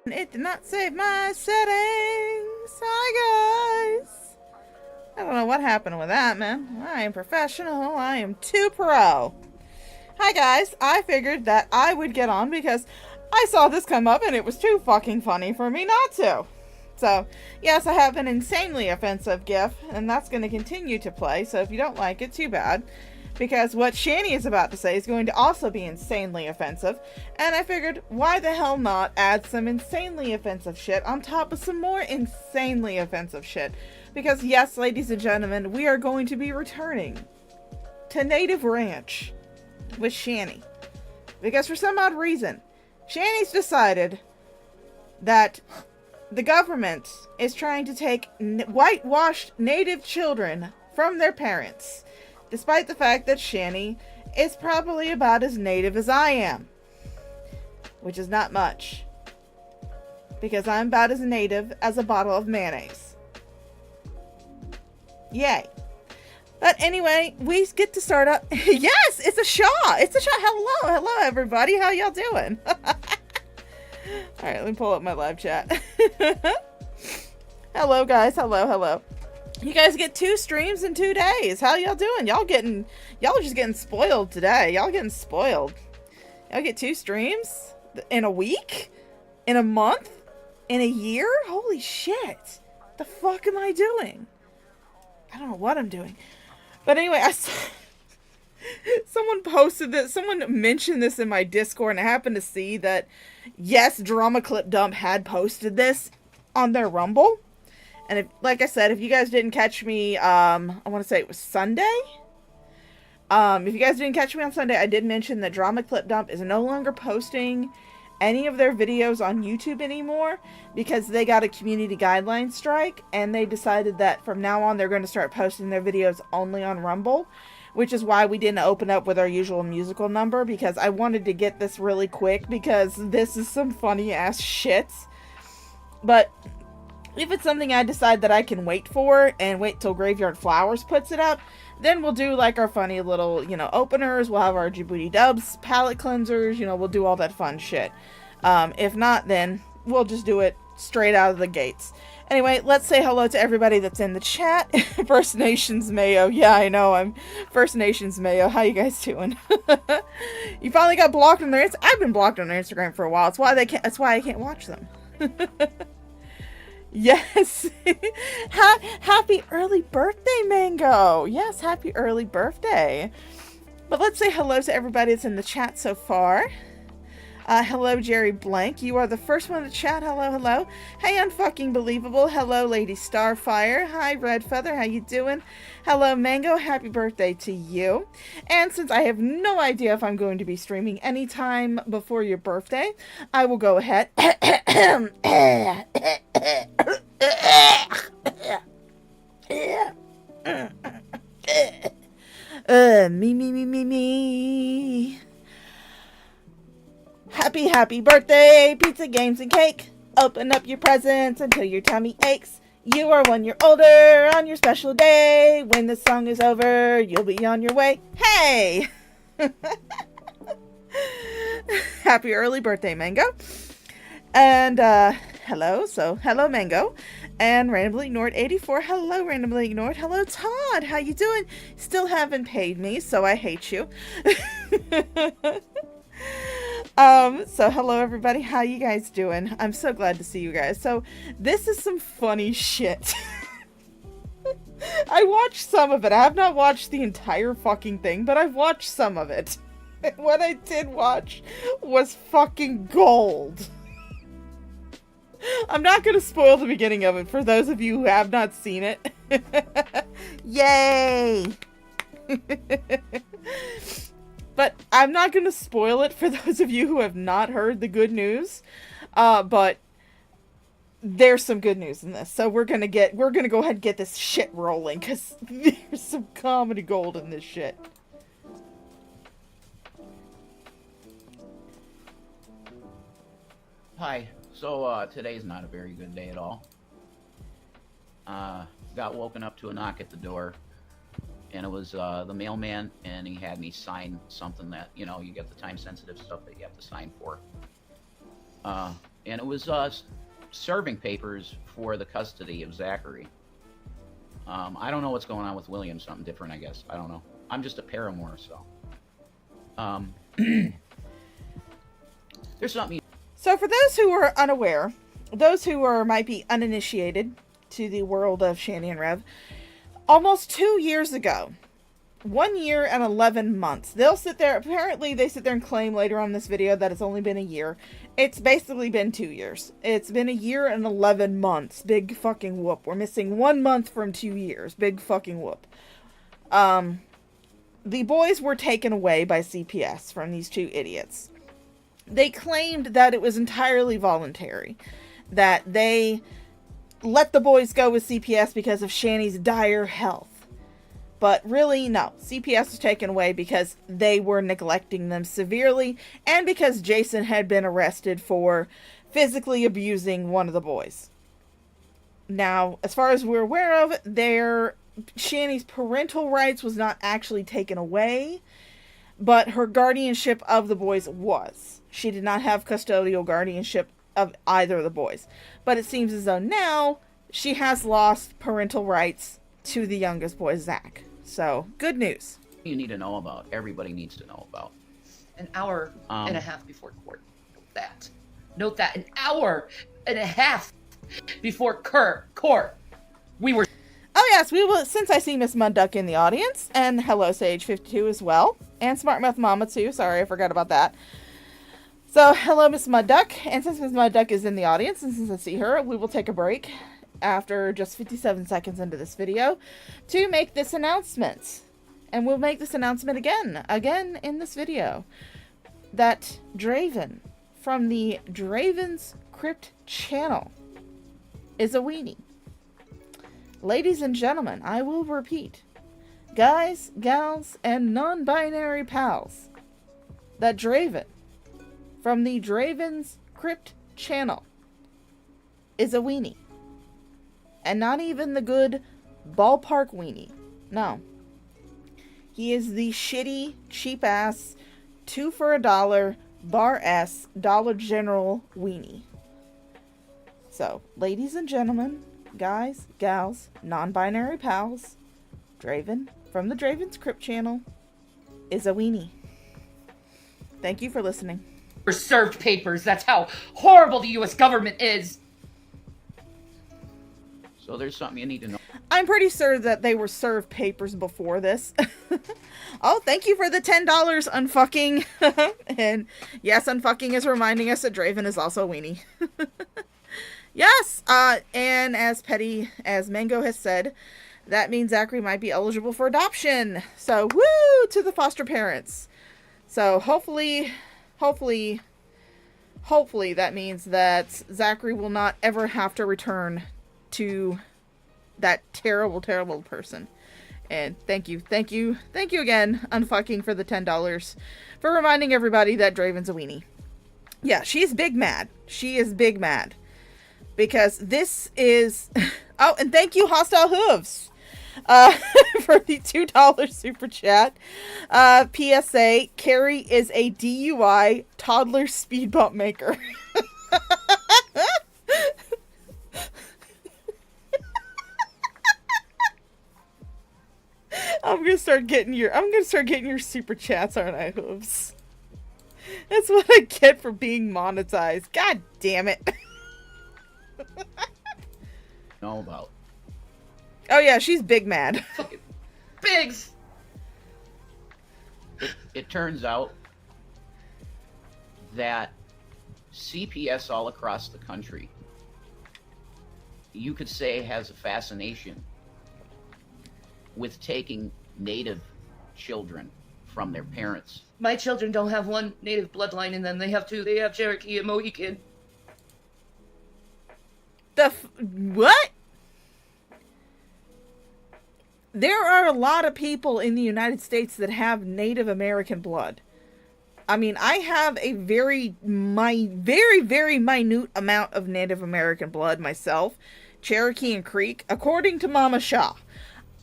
It did not save my settings. Hi, guys. I don't know what happened with that, man. I am professional. I am too pro. Hi, guys. I figured that I would get on because I saw this come up and it was too fucking funny for me not to. So, yes, I have an insanely offensive GIF, and that's going to continue to play, so if you don't like it, too bad. Because what Shanny is about to say is going to also be insanely offensive, and I figured, why the hell not add some insanely offensive shit on top of some more insanely offensive shit. Because yes, ladies and gentlemen, we are going to be returning to Native Ranch with Shanny. Because for some odd reason, Shanny's decided that the government is trying to take whitewashed Native children from their parents. Despite the fact that Shanny is probably about as Native as I am. Which is not much. Because I'm about as Native as a bottle of mayonnaise. Yay. But anyway, we get to start up. Yes, it's a Shaw. It's a Shaw. Hello. Hello, everybody. How y'all doing? Alright, let me pull up my live chat. Hello, guys. Hello. You guys get 2 streams in 2 days. How y'all doing? Y'all just getting spoiled today. Y'all getting spoiled. Y'all get 2 streams in a week? In a month? In a year? Holy shit. The fuck am I doing? I don't know what I'm doing. But anyway, someone posted this. Someone mentioned this in my Discord, and I happened to see that, yes, Drama Clip Dump had posted this on their Rumble. And if, like I said, if you guys didn't catch me, I want to say it was Sunday. If you guys didn't catch me on Sunday, I did mention that Drama Clip Dump is no longer posting any of their videos on YouTube anymore because they got a community guideline strike, and they decided that from now on they're going to start posting their videos only on Rumble, which is why we didn't open up with our usual musical number, because I wanted to get this really quick because this is some funny ass shit. But if it's something I decide that I can wait for and wait till Graveyard Flowers puts it up, then we'll do like our funny little, openers. We'll have our Djibouti Dubs palette cleansers. We'll do all that fun shit. If not, then we'll just do it straight out of the gates. Anyway, let's say hello to everybody that's in the chat. First Nations Mayo. Yeah, I know. I'm First Nations Mayo. How you guys doing? You finally got blocked on their Instagram. I've been blocked on their Instagram for a while. That's why I can't watch them. Yes. Happy early birthday, Mango. Yes, happy early birthday. But let's say hello to everybody that's in the chat so far. Hello, Jerry Blank. You are the first one to chat. Hello. Hey, Unfucking Believable. Hello, Lady Starfire. Hi, Red Feather. How you doing? Hello, Mango. Happy birthday to you. And since I have no idea if I'm going to be streaming anytime before your birthday, I will go ahead. Me. Happy birthday, pizza, games, and cake. Open up your presents until your tummy aches. You are 1 year older on your special day. When the song is over, you'll be on your way. Hey! Happy early birthday, Mango. And, hello. So, hello, Mango. And Randomly Ignored 84. Hello, Randomly Ignored. Hello, Todd. How you doing? Still haven't paid me, so I hate you. So hello everybody, how you guys doing? I'm so glad to see you guys. So this is some funny shit. I watched some of it. I have not watched the entire fucking thing, but I've watched some of it. What I did watch was fucking gold. I'm not gonna spoil the beginning of it for those of you who have not seen it. Yay! But I'm not going to spoil it for those of you who have not heard the good news. But there's some good news in this. So we're going to go ahead and get this shit rolling, because there's some comedy gold in this shit. Hi. So, today's not a very good day at all. Got woken up to a knock at the door. And it was the mailman, and he had me sign something that, you get the time-sensitive stuff that you have to sign for. and it was serving papers for the custody of Zachary. I don't know what's going on with William. Something different, I guess. I don't know. I'm just a paramour, so. There's something. So for those who are unaware, those who might be uninitiated to the world of Shanny and Rev, almost 2 years ago, 1 year and 11 months, they'll sit there, apparently they sit there and claim later on in this video that it's only been a year. It's basically been 2 years. It's been a year and 11 months. Big fucking whoop. We're missing 1 month from 2 years. Big fucking whoop. The boys were taken away by CPS from these two idiots. They claimed that it was entirely voluntary, that they let the boys go with CPS because of Shanny's dire health. But really, no. CPS was taken away because they were neglecting them severely, and because Jason had been arrested for physically abusing one of the boys. Now, as far as we're aware of, Shanny's parental rights was not actually taken away, but her guardianship of the boys was. She did not have custodial guardianship of either of the boys. But it seems as though now she has lost parental rights to the youngest boy, Zach. So, good news. You need to know about. Everybody needs to know about. An hour and a half before court. Note that. An hour and a half before court. We were... Oh yes, we will, since I see Miss Mudduck in the audience, and hello Sage52 as well, and Smart Mouth Mama too, sorry I forgot about that. So, hello Miss Mudduck, and since Miss Mudduck is in the audience, and since I see her, we will take a break after just 57 seconds into this video to make this announcement. And we'll make this announcement again in this video, that Draven from the Draven's Crypt channel is a weenie. Ladies and gentlemen, I will repeat, guys, gals, and non-binary pals, that Draven from the Draven's Crypt channel is a weenie. And not even the good ballpark weenie. No. He is the shitty, cheap-ass, 2 for $1, bar-S, Dollar General weenie. So, ladies and gentlemen, guys, gals, non-binary pals, Draven from the Draven's Crypt channel is a weenie. Thank you for listening. Served papers. That's how horrible the U.S. government is. So there's something you need to know. I'm pretty sure that they were served papers before this. Oh, thank you for the $10, Unfucking. And yes, Unfucking is reminding us that Draven is also a weenie. Yes, and as petty as Mango has said, that means Zachary might be eligible for adoption. So, woo, to the foster parents. So, hopefully that means that Zachary will not ever have to return to that terrible, terrible person. And thank you again, Unfucking, for the $10, for reminding everybody that Draven's a weenie. Yeah, she's big mad. She is big mad. Because this is... Oh, and thank you, Hostile Hooves, for the $2 super chat. PSA, Carrie is a DUI toddler speed bump maker. I'm gonna start getting your super chats, aren't I, Hooves? That's what I get for being monetized. God damn it. Know about. Oh yeah, she's big mad. Fucking pigs. It turns out that CPS all across the country, you could say, has a fascination with taking native children from their parents. My children don't have one native bloodline in them. They have two. They have Cherokee and Mohican. What? There are a lot of people in the United States that have Native American blood. I mean, I have a very minute amount of Native American blood myself. Cherokee and Creek, according to Mama Shaw.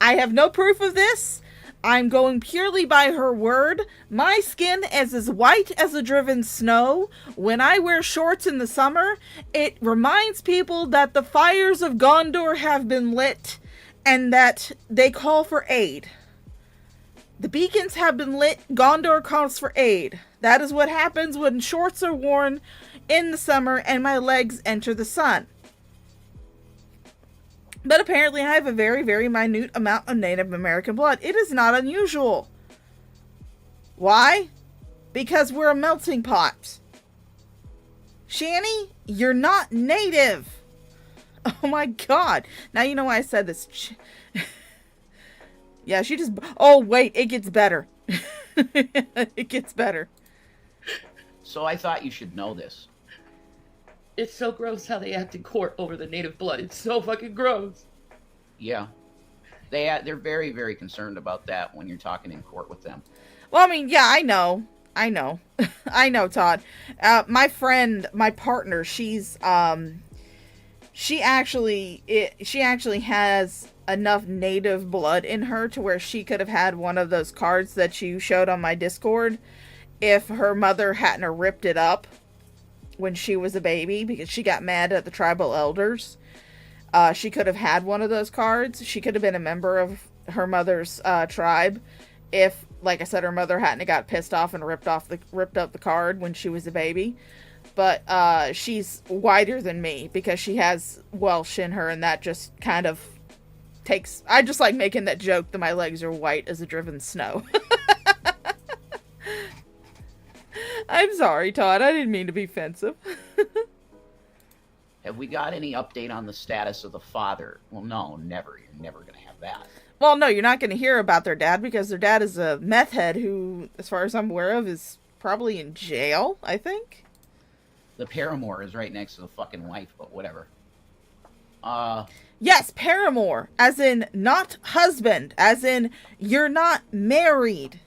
I have no proof of this. I'm going purely by her word. My skin is as white as the driven snow. When I wear shorts in the summer, it reminds people that the fires of Gondor have been lit and that they call for aid. The beacons have been lit. Gondor calls for aid. That is what happens when shorts are worn in the summer and my legs enter the sun. But apparently I have a very, very minute amount of Native American blood. It is not unusual. Why? Because we're a melting pot. Shanny, you're not Native. Oh my god. Now you know why I said this. Yeah, she just... Oh, wait, it gets better. It gets better. So I thought you should know this. It's so gross how they act in court over the native blood. It's so fucking gross. Yeah. They're very, very concerned about that when you're talking in court with them. Well, I mean, yeah, I know. I know, Todd. My friend, my partner, she actually has enough native blood in her to where she could have had one of those cards that you showed on my Discord if her mother hadn't ripped it up when she was a baby because she got mad at the tribal elders. She could have had one of those cards. She could have been a member of her mother's tribe if, like I said, her mother hadn't got pissed off and ripped up the card when she was a baby. But she's whiter than me because she has Welsh in her, and that just kind of takes... I just like making that joke that my legs are white as the driven snow. I'm sorry, Todd. I didn't mean to be offensive. Have we got any update on the status of the father? Well, no, never. You're never going to have that. Well, no, you're not going to hear about their dad because their dad is a meth head who, as far as I'm aware of, is probably in jail, I think. The paramour is right next to the fucking wife, but whatever. Yes, paramour, as in not husband, as in you're not married.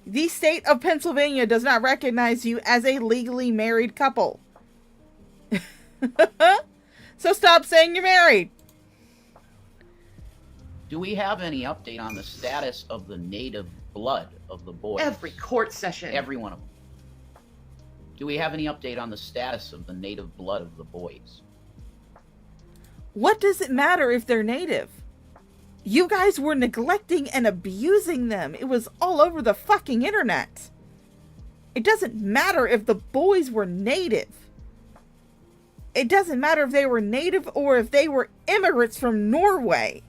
The state of Pennsylvania does not recognize you as a legally married couple. So stop saying you're married. Do we have any update on the status of the native blood of the boys? Every court session. Every one of them. Do we have any update on the status of the native blood of the boys? What does it matter if they're native? You guys were neglecting and abusing them. It was all over the fucking internet. It doesn't matter if the boys were native. It doesn't matter if they were native or if they were immigrants from Norway.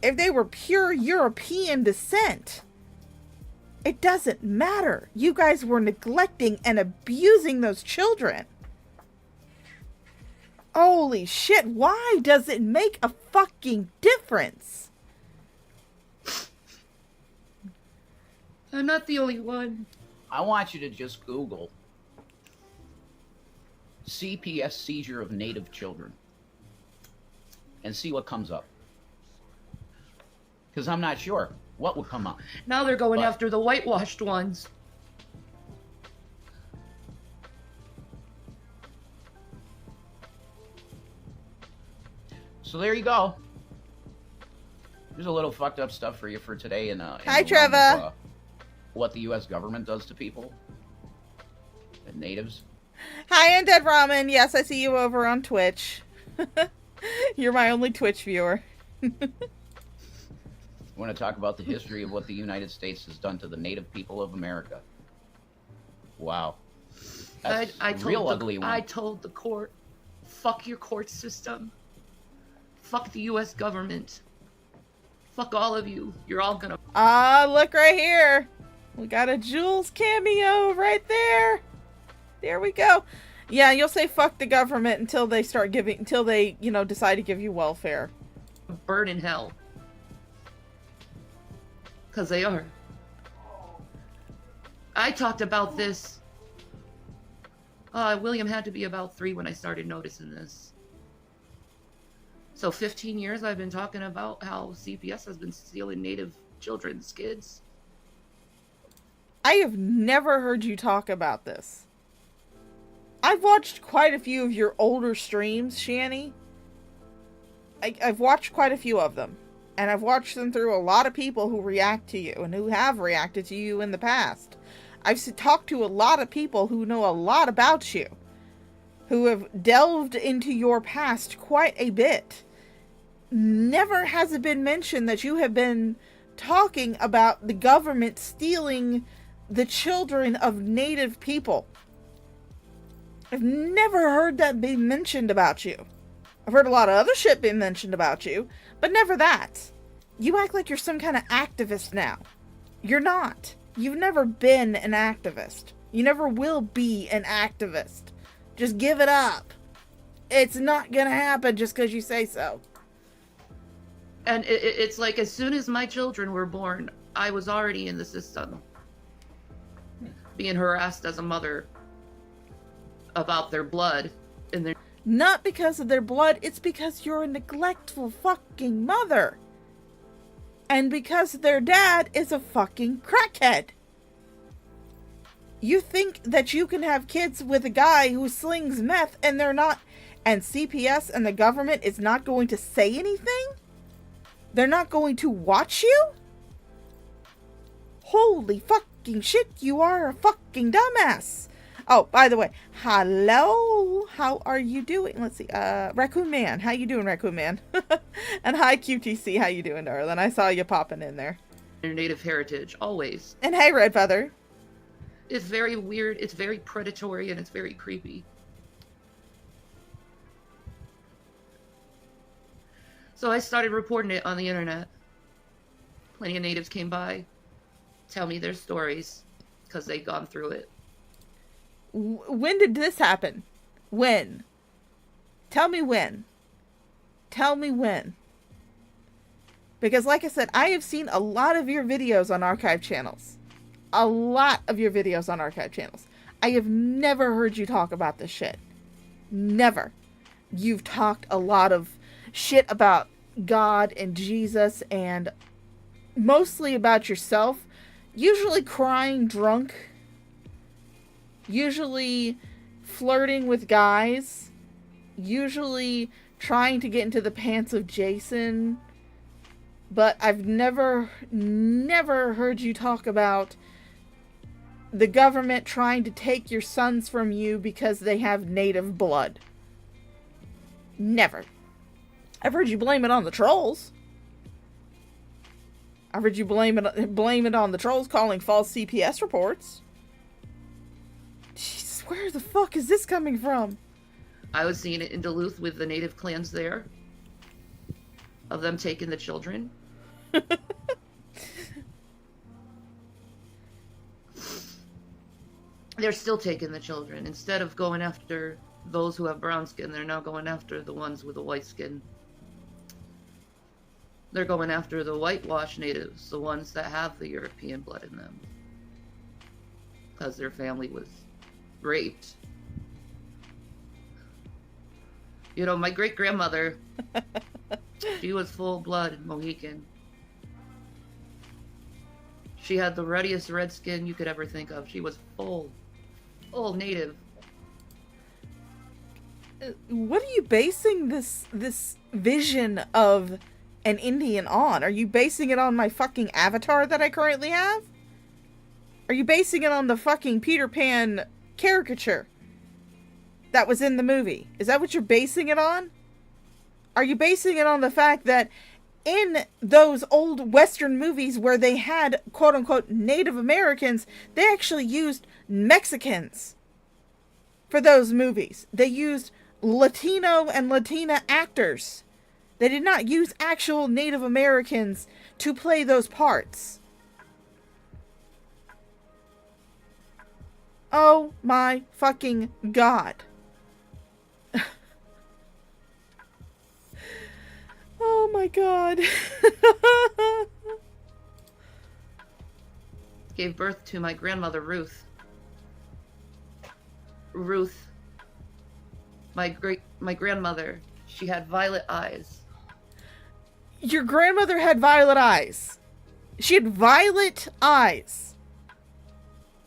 If they were pure European descent. It doesn't matter. You guys were neglecting and abusing those children. Holy shit, why does it make a fucking difference? I'm not the only one. I want you to just Google CPS seizure of native children and see what comes up. Because I'm not sure what will come up. Now they're going after the whitewashed ones. So there you go. There's a little fucked up stuff for you for today. Hi, Trevor. What the U.S. government does to people and natives. Hi, Undead Ramen. Yes, I see you over on Twitch. You're my only Twitch viewer. I want to talk about the history of what the United States has done to the native people of America. Wow. That's real ugly one. I told the court, fuck your court system. Fuck the U.S. government. Fuck all of you. You're all gonna... Look right here. We got a Jules cameo right there. There we go. Yeah, you'll say fuck the government until they decide to give you welfare. Burn in hell. Because they are. I talked about this. William had to be about 3 when I started noticing this. So 15 years I've been talking about how CPS has been stealing native children's kids. I have never heard you talk about this. I've watched quite a few of your older streams, Shanny. I've watched quite a few of them. And I've watched them through a lot of people who react to you and who have reacted to you in the past. I've talked to a lot of people who know a lot about you, who have delved into your past quite a bit. Never has it been mentioned that you have been talking about the government stealing the children of Native people. I've never heard that be mentioned about you. I've heard a lot of other shit being mentioned about you, but never that. You act like you're some kind of activist now. You're not. You've never been an activist. You never will be an activist. Just give it up. It's not gonna happen just because you say so. And it's like as soon as my children were born, I was already in the system. Being harassed as a mother about their blood and their... Not because of their blood, it's because you're a neglectful fucking mother. And because their dad is a fucking crackhead. You think that you can have kids with a guy who slings meth and they're not, and CPS and the government is not going to say anything? They're not going to watch you? Holy fucking shit, you are a fucking dumbass. Oh, by the way, hello, how are you doing? Let's see, Raccoon Man, how you doing, Raccoon Man? And hi, QTC, how you doing, darling? I saw you popping in there. Their native heritage, always. And hey, Red Feather. It's very weird, it's very predatory, and it's very creepy. So I started reporting it on the internet. Plenty of natives came by, tell me their stories, because they'd gone through it. When did this happen? When? Tell me when. Tell me when. Because like I said, I have seen a lot of your videos on archive channels. A lot of your videos on archive channels. I have never heard you talk about this shit. Never. You've talked a lot of shit about God and Jesus and mostly about yourself. Usually crying drunk. Usually flirting with guys. Usually trying to get into the pants of Jason. But I've never heard you talk about the government trying to take your sons from you because they have native blood. Never. I've heard you blame it on the trolls. I've heard you blame it on the trolls calling false CPS reports. Jesus, where the fuck is this coming from? I was seeing it in Duluth with the native clans there. Of them taking the children. They're still taking the children. Instead of going after those who have brown skin, they're now going after the ones with the white skin. They're going after the whitewashed natives, the ones that have the European blood in them. Because their family was raped. You know, my great-grandmother, she was full-blood Mohican. She had the ruddiest red skin you could ever think of. She was full native. What are you basing this vision of an Indian on? Are you basing it on my fucking avatar that I currently have? Are you basing it on the fucking Peter Pan caricature that was in the movie? Is that what you're basing it on? Are you basing it on the fact that in those old Western movies where they had quote-unquote Native Americans, they actually used Mexicans for those movies? They used Latino and Latina actors. They did not use actual Native Americans to play those parts. Oh my fucking God. Oh my God. Gave birth to my grandmother, Ruth. Ruth, my grandmother, she had violet eyes. Your grandmother had violet eyes. She had violet eyes.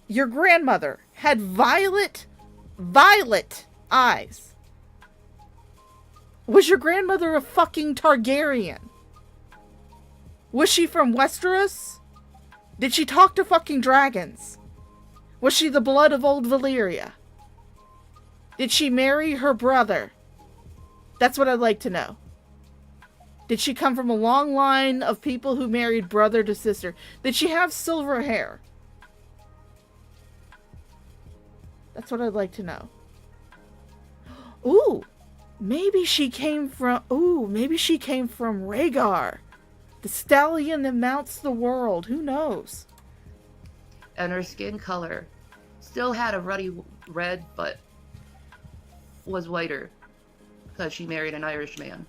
Your grandmother had violet eyes. Was your grandmother a fucking Targaryen? Was she from Westeros? Did she talk to fucking dragons? Was she the blood of old Valyria? Did she marry her brother? That's what I'd like to know. Did she come from a long line of people who married brother to sister? Did she have silver hair? That's what I'd like to know. Ooh, maybe she came from Rhaegar. The stallion that mounts the world. Who knows? And her skin color still had a ruddy red, but was whiter because she married an Irish man.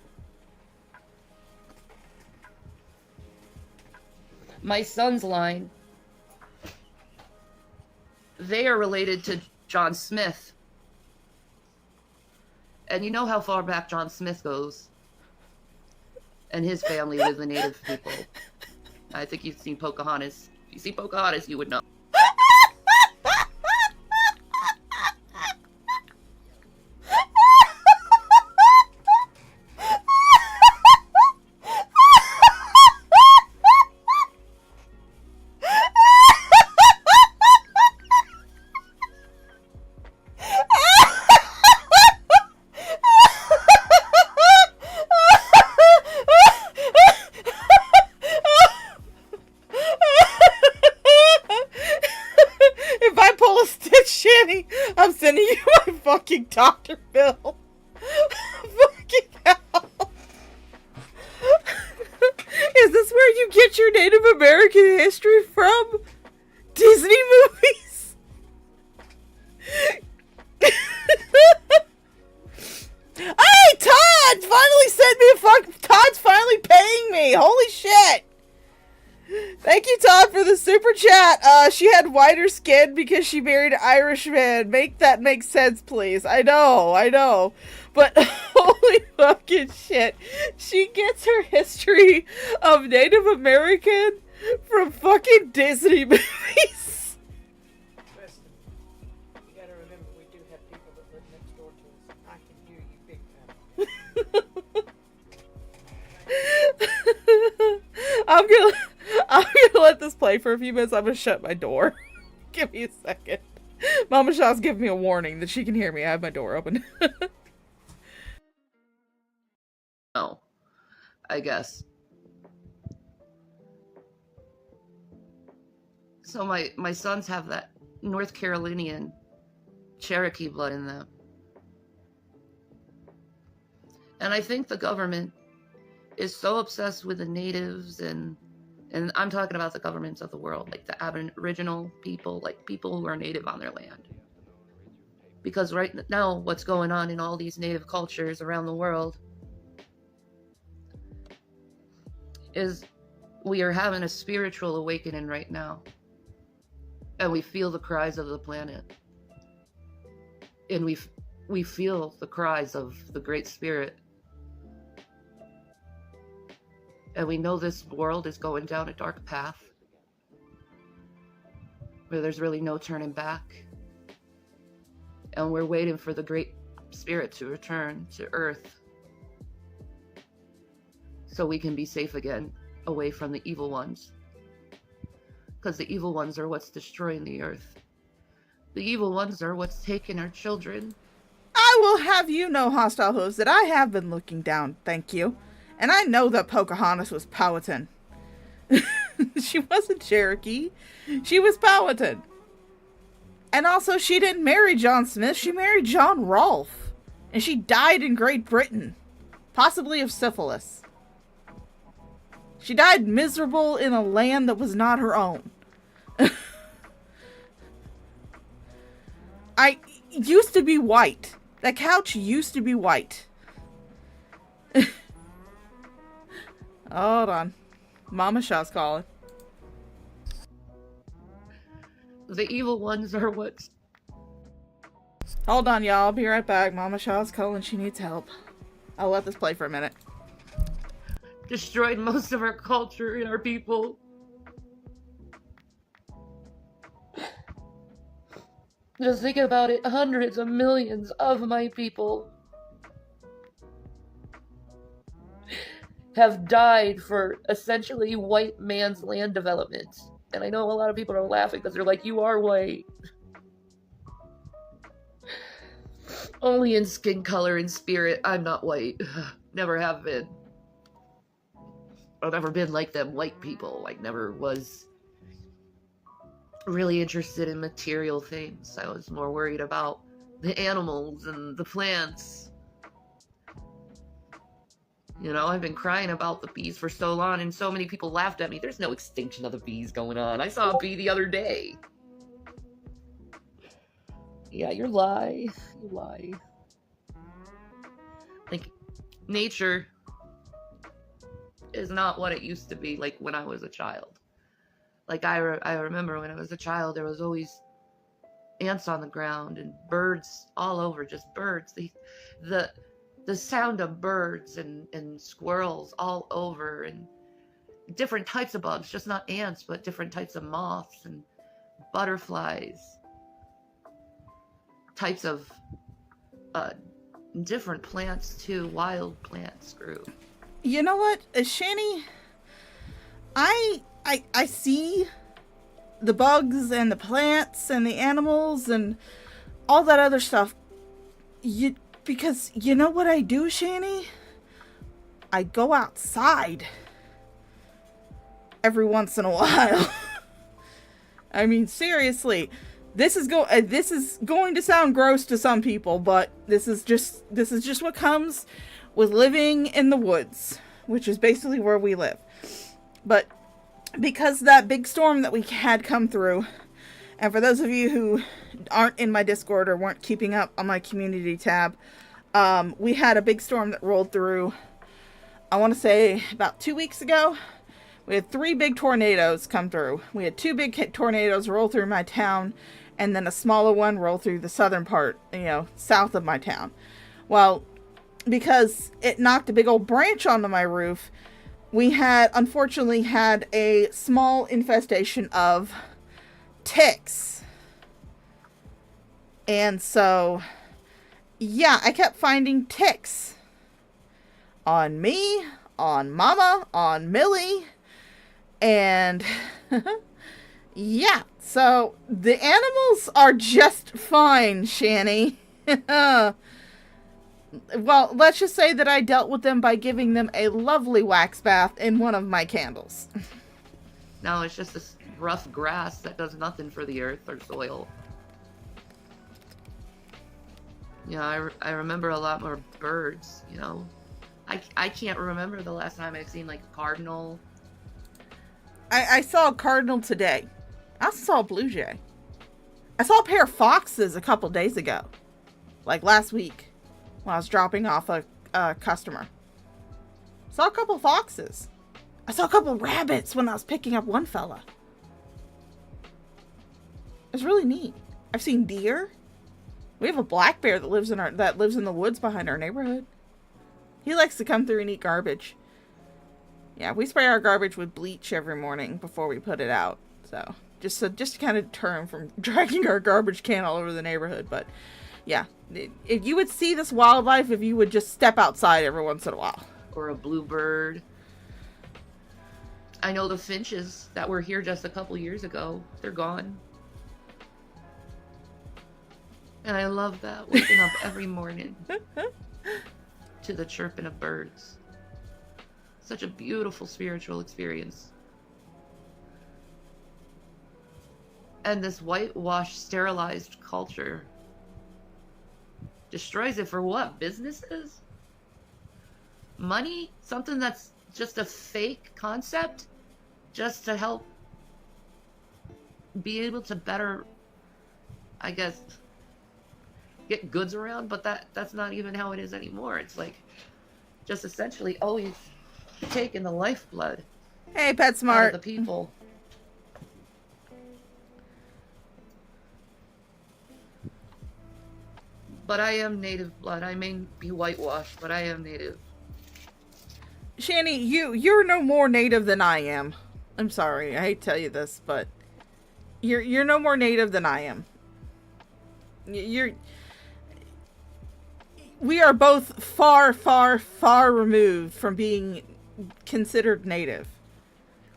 My son's line, they are related to John Smith. And you know how far back John Smith goes. And his family with the native people. I think you've seen Pocahontas. If you see Pocahontas, you would know. I'm sending you my fucking Dr. Bill. Fucking hell. Is this where you get your Native American history from? Disney movies? Hey, Todd finally sent me Todd's finally paying me. Holy shit. Thank you, Todd, for the super chat. She had whiter skin because she married an Irishman. Make that make sense, please. I know. But holy fucking shit. She gets her history of Native American from fucking Disney movies. Listen, you gotta remember we do have people that live next door to us. I can hear you big time. I'm gonna let this play for a few minutes. I'm gonna shut my door. Give me a second. Mama Shaw's giving me a warning that she can hear me. I have my door open. No, I guess. So my sons have that North Carolinian Cherokee blood in them. And I think the government is so obsessed with the natives and I'm talking about the governments of the world, like the Aboriginal people, like people who are native on their land. Because right now, what's going on in all these native cultures around the world is we are having a spiritual awakening right now. And we feel the cries of the planet. And we feel the cries of the Great Spirit. And we know this world is going down a dark path where there's really no turning back. And we're waiting for the Great Spirit to return to Earth so we can be safe again, away from the evil ones. Because the evil ones are what's destroying the Earth. The evil ones are what's taking our children. I will have you know, Hostile Host, that I have been looking down, thank you. And I know that Pocahontas was Powhatan. She wasn't Cherokee. She was Powhatan. And also, she didn't marry John Smith. She married John Rolfe. And she died in Great Britain. Possibly of syphilis. She died miserable in a land that was not her own. I used to be white. That couch used to be white. Hold on. Mama Shaw's calling. The evil ones are what's... Hold on, y'all. I'll be right back. Mama Shaw's calling. She needs help. I'll let this play for a minute. destroyed most of our culture and our people. Just think about it, hundreds of millions of my people have died for essentially white man's land development. And I know a lot of people are laughing because they're like, you are white. Only in skin color and spirit, I'm not white. Never have been. I've never been like them white people. I never was really interested in material things. I was more worried about the animals and the plants. You know, I've been crying about the bees for so long, and so many people laughed at me. There's no extinction of the bees going on. I saw a bee the other day. Yeah, you lie. You lie. Like, nature is not what it used to be, like, when I was a child. Like, I remember when I was a child, there was always ants on the ground and birds all over, just birds. The sound of birds and squirrels all over, and different types of bugs, just not ants, but different types of moths and butterflies. Types of different plants too, wild plants grew. You know what, Shanny? I see the bugs and the plants and the animals and all that other stuff. Because you know what I do, Shanny? I go outside every once in a while. I mean, seriously, this is going to sound gross to some people, but this is just what comes with living in the woods, which is basically where we live. But because that big storm that we had come through, and for those of you who aren't in my Discord or weren't keeping up on my community tab, we had a big storm that rolled through, I want to say about 2 weeks ago. We had 3 big tornadoes come through. We had 2 big tornadoes roll through my town, and then a smaller one roll through the southern part, south of my town. Well, because it knocked a big old branch onto my roof, we unfortunately had a small infestation of ticks. And so, yeah, I kept finding ticks on me, on Mama, on Millie, and yeah, so the animals are just fine, Shanny. Well, let's just say that I dealt with them by giving them a lovely wax bath in one of my candles. No, it's just this rough grass that does nothing for the earth or soil. I remember a lot more birds, I can't remember the last time I've seen, like, a cardinal. I saw a cardinal today. I also saw a blue jay. I saw a pair of foxes a couple days ago. Like last week. When I was dropping off a customer. Saw a couple foxes. I saw a couple rabbits when I was picking up one fella. It's really neat. I've seen deer. We have a black bear that lives in the woods behind our neighborhood. He likes to come through and eat garbage. Yeah, we spray our garbage with bleach every morning before we put it out. So just to kind of deter him from dragging our garbage can all over the neighborhood. But yeah, if you would see this wildlife if you would just step outside every once in a while. Or a bluebird. I know the finches that were here just a couple years ago, they're gone. And I love that, waking up every morning to the chirping of birds. Such a beautiful spiritual experience. And this whitewashed, sterilized culture destroys it for what? Businesses? Money? Something that's just a fake concept? Just to help be able to better, I guess, get goods around, but that's not even how it is anymore. It's like just essentially always taking the lifeblood Hey, PetSmart. out of the people. But I am native blood. I may be whitewashed, but I am native. Shanny, you're no more native than I am. I'm sorry, I hate to tell you this, but you're no more native than I am. we are both far, far, far removed from being considered native.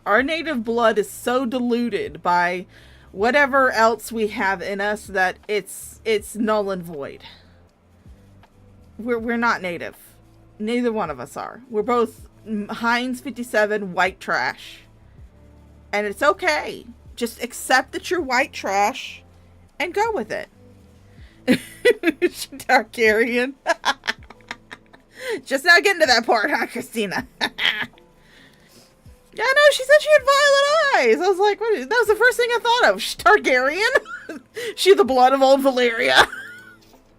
Our native blood is so diluted by whatever else we have in us that it's null and void. We're not native. Neither one of us are. We're both Heinz 57 white trash. And it's okay. Just accept that you're white trash and go with it. Targaryen. Just now getting to that part, huh, Christina? Yeah, no, she said she had violet eyes. I was like, what? That was the first thing I thought of. Targaryen? She the blood of old Valyria.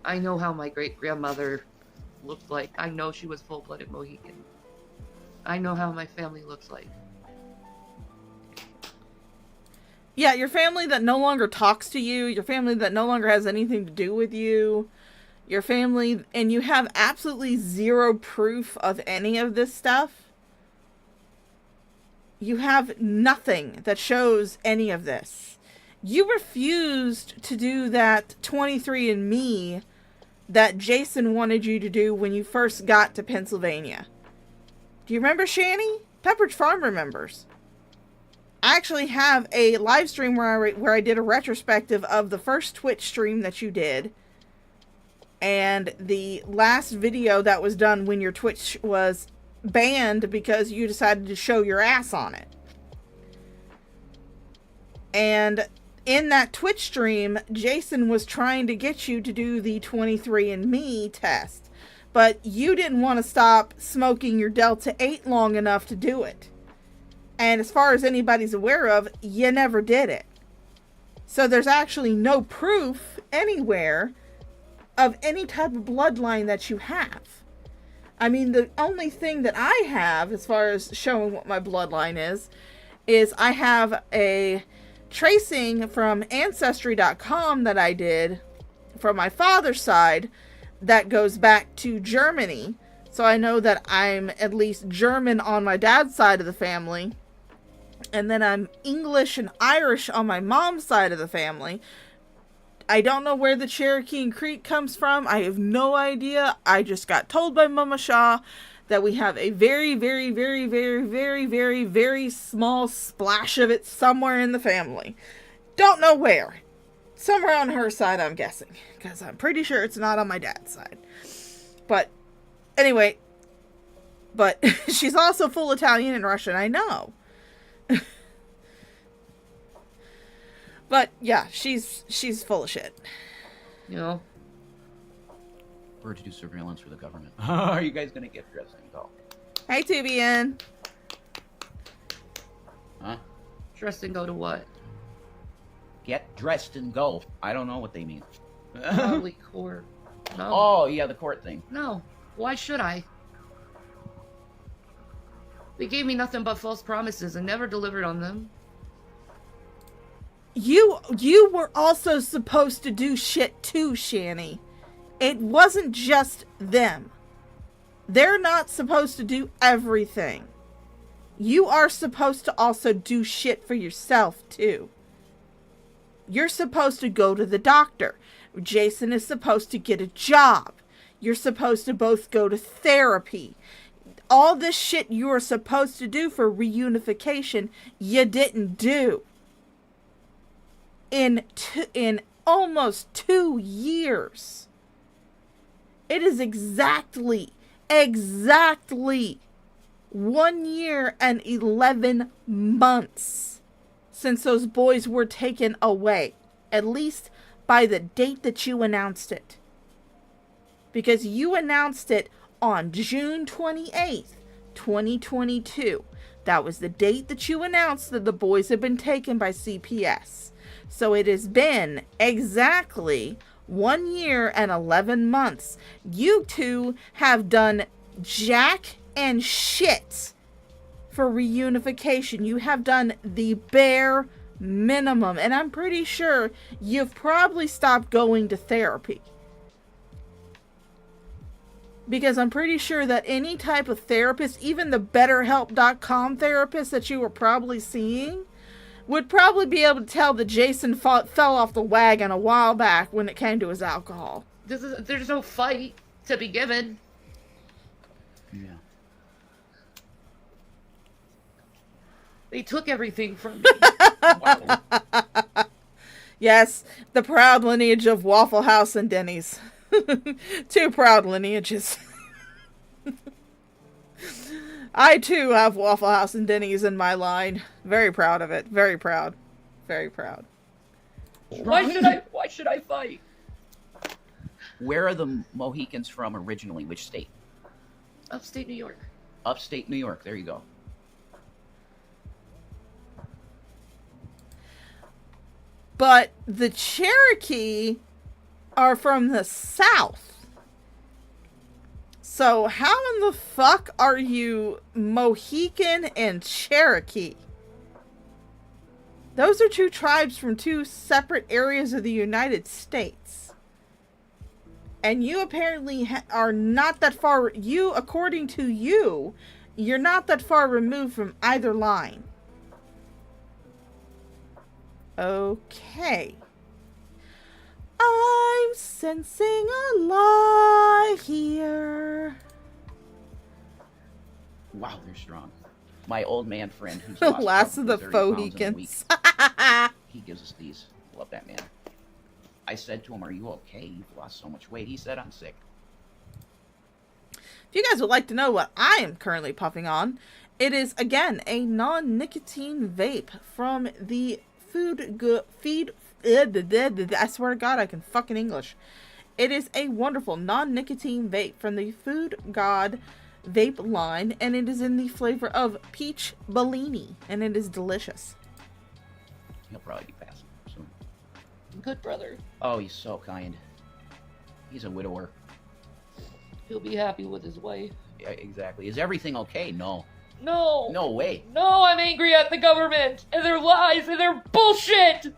I know how my great-grandmother looked like. I know she was full-blooded Mohican. I know how my family looks like. Yeah, your family that no longer talks to you, your family that no longer has anything to do with you, your family, and you have absolutely zero proof of any of this stuff. You have nothing that shows any of this. You refused to do that 23andMe that Jason wanted you to do when you first got to Pennsylvania. Do you remember, Shanny? Pepperidge Farm remembers. I actually have a live stream where I did a retrospective of the first Twitch stream that you did. And the last video that was done when your Twitch was banned because you decided to show your ass on it. And in that Twitch stream, Jason was trying to get you to do the 23andMe test. But you didn't want to stop smoking your Delta 8 long enough to do it. And as far as anybody's aware of, you never did it. So there's actually no proof anywhere of any type of bloodline that you have. I mean, the only thing that I have as far as showing what my bloodline is I have a tracing from Ancestry.com that I did from my father's side that goes back to Germany. So I know that I'm at least German on my dad's side of the family. And then I'm English and Irish on my mom's side of the family. I don't know where the Cherokee and Creek comes from. I have no idea. I just got told by Mama Shaw that we have a very, very, very, very, very, very, very small splash of it somewhere in the family. Don't know where. Somewhere on her side, I'm guessing. Because I'm pretty sure it's not on my dad's side. But, anyway. But, she's also full Italian and Russian, I know. But yeah, she's full of shit. You know? Or to do surveillance for the government. Are you guys gonna get dressed and go? Hey, Tubian. Huh? Dressed and go to what? Get dressed and go. I don't know what they mean. Probably court. No. Oh, yeah, the court thing. No. Why should I? They gave me nothing but false promises and never delivered on them. You were also supposed to do shit too, Shanny. It wasn't just them. They're not supposed to do everything. You are supposed to also do shit for yourself too. You're supposed to go to the doctor. Jason is supposed to get a job. You're supposed to both go to therapy. All this shit you were supposed to do for reunification, you didn't do. In almost 2 years. It is exactly 1 year and 11 months since those boys were taken away. At least by the date that you announced it. Because you announced it on June 28th, 2022. That was the date that you announced that the boys had been taken by CPS. So it has been exactly 1 year and 11 months. You two have done jack and shit for reunification. You have done the bare minimum. And I'm pretty sure you've probably stopped going to therapy. Because I'm pretty sure that any type of therapist, even the BetterHelp.com therapist that you were probably seeing, would probably be able to tell that Jason fell off the wagon a while back when it came to his alcohol. There's no fight. to be given. Yeah. They took everything from me. Wow. Yes, the proud lineage of Waffle House and Denny's. Two proud lineages. I too have Waffle House and Denny's in my line. Very proud of it. Very proud. Very proud. Why should I fight? Where are the Mohicans from originally? Which state? Upstate New York. Upstate New York. There you go. But the Cherokee are from the South. So how in the fuck are you Mohican and Cherokee? Those are two tribes from two separate areas of the United States. And you apparently are not that far, according to you, you're not that far removed from either line. Okay. I'm sensing a lie here. Wow, they're strong. My old man friend, who's The lost last of the probably 30 pounds in a week, Mohicans. he gives us these. Love that man. I said to him, "Are you okay? You've lost so much weight." He said, "I'm sick." If you guys would like to know what I am currently puffing on, it is, again, a non-nicotine vape from the I swear to God, I can fucking English. It is a wonderful non-nicotine vape from the Food God vape line, and it is in the flavor of peach Bellini, and it is delicious. He'll probably be passing soon. Good brother. Oh, he's so kind. He's a widower. He'll be happy with his wife. Yeah, exactly. Is everything okay? No. No. No way. No, I'm angry at the government and their lies and their bullshit.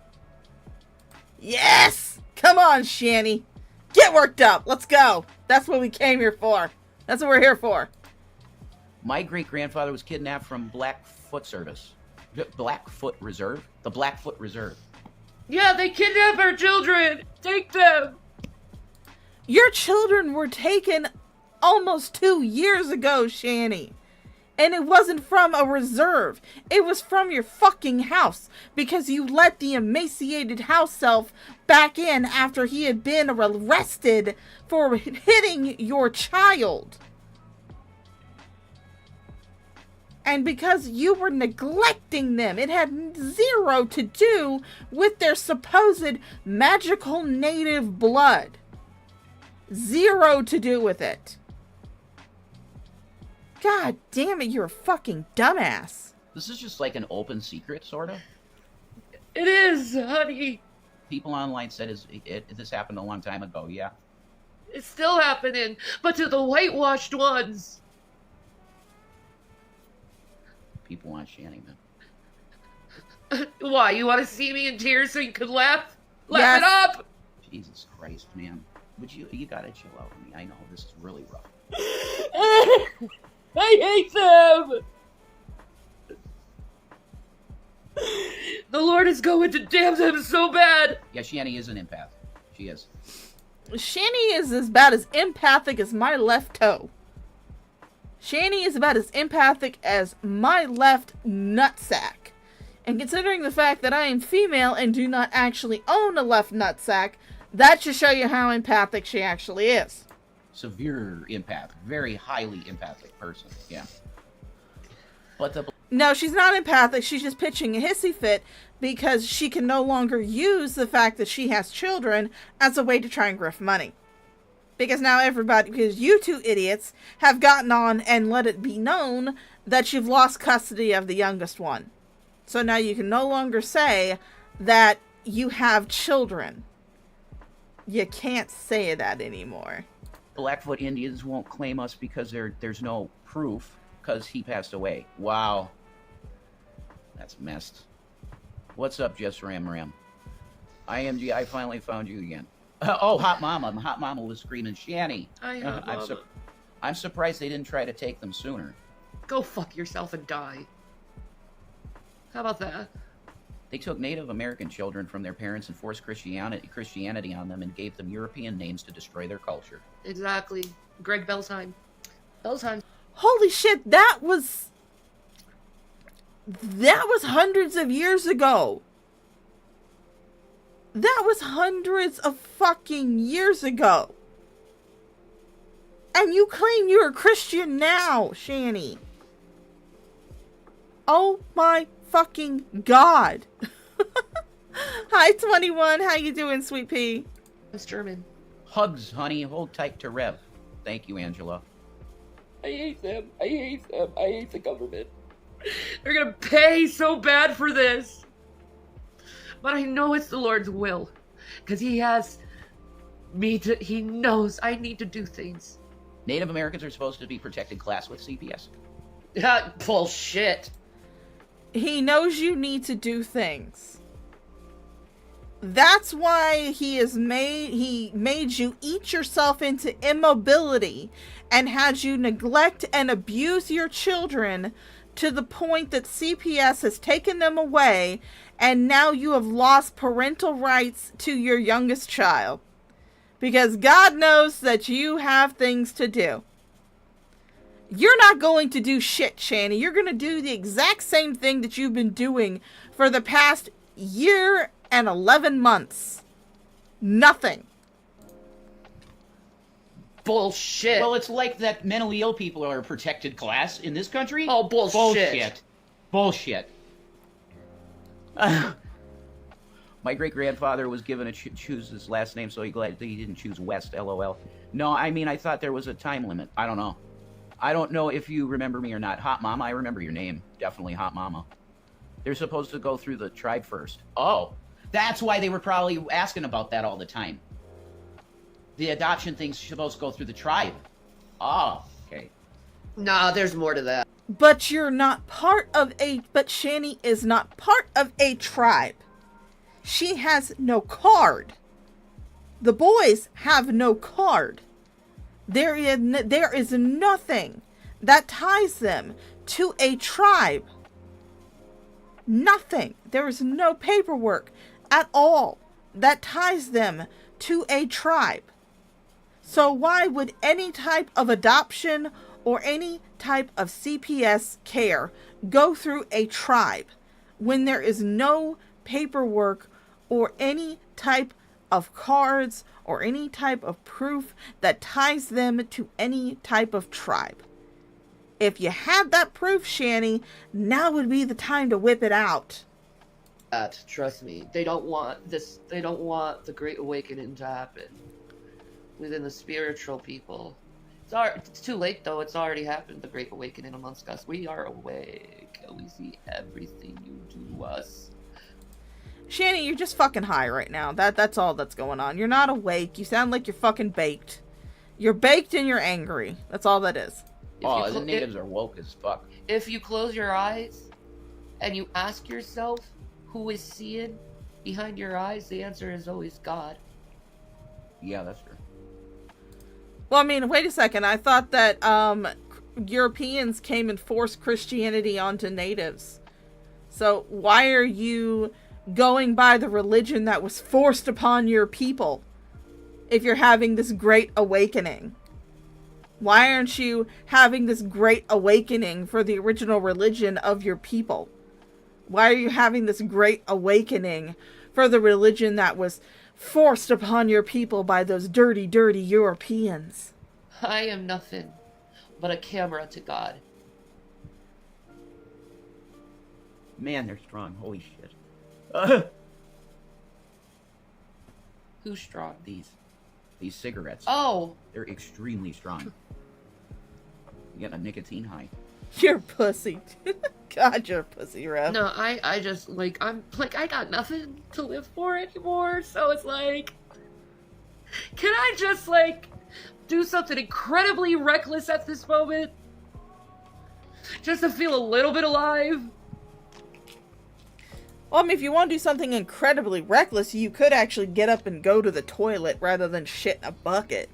Yes! Come on, Shanny. Get worked up. Let's go. That's what we came here for. That's what we're here for. My great-grandfather was kidnapped from Blackfoot Service. Blackfoot Reserve? The Blackfoot Reserve. Yeah, they kidnapped our children. Take them. Your children were taken almost 2 years ago, Shanny. And it wasn't from a reserve. It was from your fucking house. Because you let the emaciated house elf back in after he had been arrested for hitting your child. And because you were neglecting them. It had zero to do with their supposed magical native blood. Zero to do with it. God damn it, you're a fucking dumbass. This is just like an open secret, sort of. It is, honey. People online said this happened a long time ago, yeah. It's still happening, but to the whitewashed ones. People want Shanny, man. Why, you want to see me in tears so you can laugh? Laugh Yes. it up! Jesus Christ, man. You gotta chill out with me. I know, this is really rough. I hate them! The Lord is going to damn them so bad! Yeah, Shanny is an empath. She is. Shanny is as bad as empathic as my left toe. Shanny is about as empathic as my left nutsack. And considering the fact that I am female and do not actually own a left nutsack, that should show you how empathic she actually is. Severe empath. Very highly empathic person, yeah. But No, she's not empathic. She's just pitching a hissy fit because she can no longer use the fact that she has children as a way to try and grift money. Because now because you two idiots have gotten on and let it be known that you've lost custody of the youngest one. So now you can no longer say that you have children. You can't say that anymore. Blackfoot Indians won't claim us because there's no proof because he passed away. Wow. That's messed. What's up, Jess Ram Ram? IMG, I finally found you again. Oh, Hot Mama. Hot Mama was screaming, Shanny. I'm surprised they didn't try to take them sooner. Go fuck yourself and die. How about that? They took Native American children from their parents and forced Christianity on them and gave them European names to destroy their culture. Exactly. Greg Belsheim. Belsheim. Holy shit, that was hundreds of years ago. That was hundreds of fucking years ago. And you claim you're a Christian now, Shanny. Oh my fucking god. Hi 21, how you doing, sweet pea? It's German. Hugs, honey. Hold tight to Rev. Thank you, Angela. I hate them. I hate them. I hate the government. They're gonna pay so bad for this. But I know it's the Lord's will. Because he has me to... He knows I need to do things. Native Americans are supposed to be protected class with CPS. Bullshit. He knows you need to do things. That's why he made you eat yourself into immobility and had you neglect and abuse your children to the point that CPS has taken them away, and now you have lost parental rights to your youngest child. Because God knows that you have things to do. You're not going to do shit, Shanny. You're going to do the exact same thing that you've been doing for the past year and 11 months. Nothing. Bullshit. Well, it's like that mentally ill people are a protected class in this country. Oh, bullshit. Bullshit. My great-grandfather was given a choose his last name, so he glad that he didn't choose West, LOL. No, I mean, I thought there was a time limit. I don't know. I don't know if you remember me or not. Hot Mama, I remember your name. Definitely Hot Mama. They're supposed to go through the tribe first. Oh, that's why they were probably asking about that all the time. The adoption thing's supposed to go through the tribe. Oh, okay. Nah, there's more to that. But you're not part of but Shanny is not part of a tribe. She has no card. The boys have no card. There is nothing that ties them to a tribe. Nothing. There is no paperwork at all that ties them to a tribe. So why would any type of adoption or any type of CPS care go through a tribe when there is no paperwork or any type of cards or any type of proof that ties them to any type of tribe? If you had that proof, Shanny, now would be the time to whip it out. Trust me, they don't want this. They don't want the Great Awakening to happen within the spiritual people. It's too late though. It's already happened. The Great Awakening amongst us. We are awake. We see everything you do to us. Shanny, you're just fucking high right now. That's all that's going on. You're not awake. You sound like you're fucking baked. You're baked and you're angry. That's all that is. Oh, the natives are woke as fuck. If you close your eyes and you ask yourself who is seeing behind your eyes, the answer is always God. Yeah, that's true. Well, I mean, wait a second. I thought that Europeans came and forced Christianity onto natives. So why are you going by the religion that was forced upon your people if you're having this great awakening? Why aren't you having this great awakening for the original religion of your people? Why are you having this great awakening for the religion that was forced upon your people by those dirty, dirty Europeans? I am nothing but a camera to God. Man, they're strong. Holy shit. Who's strong? These cigarettes. Oh! They're extremely strong. You get a nicotine high. You're pussy. God, you're a pussy, Rev. No, I just, I'm I got nothing to live for anymore, so it's like, can I just, do something incredibly reckless at this moment? Just to feel a little bit alive? Well, I mean, if you want to do something incredibly reckless, you could actually get up and go to the toilet rather than shit in a bucket.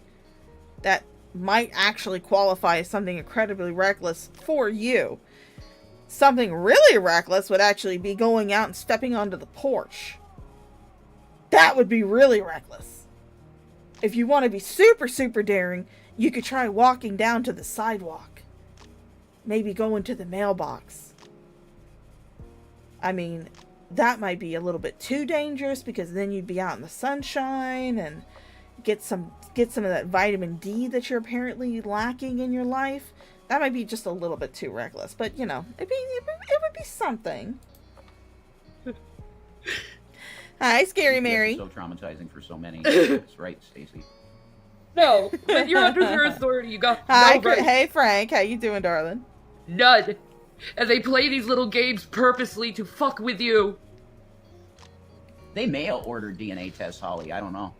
That might actually qualify as something incredibly reckless for you. Something really reckless would actually be going out and stepping onto the porch. That would be really reckless. If you want to be super, super daring, you could try walking down to the sidewalk. Maybe go into the mailbox. I mean, that might be a little bit too dangerous because then you'd be out in the sunshine and get some of that vitamin D that you're apparently lacking in your life. That might be just a little bit too reckless, but you know, it would be something. Hi, Scary Mary. So traumatizing for so many. That's right, Stacy. No, when you're under their authority, you got Hi, no rights. hey Frank, how you doing, darling? None. And they play these little games purposely to fuck with you. They mail order DNA tests, Holly. I don't know.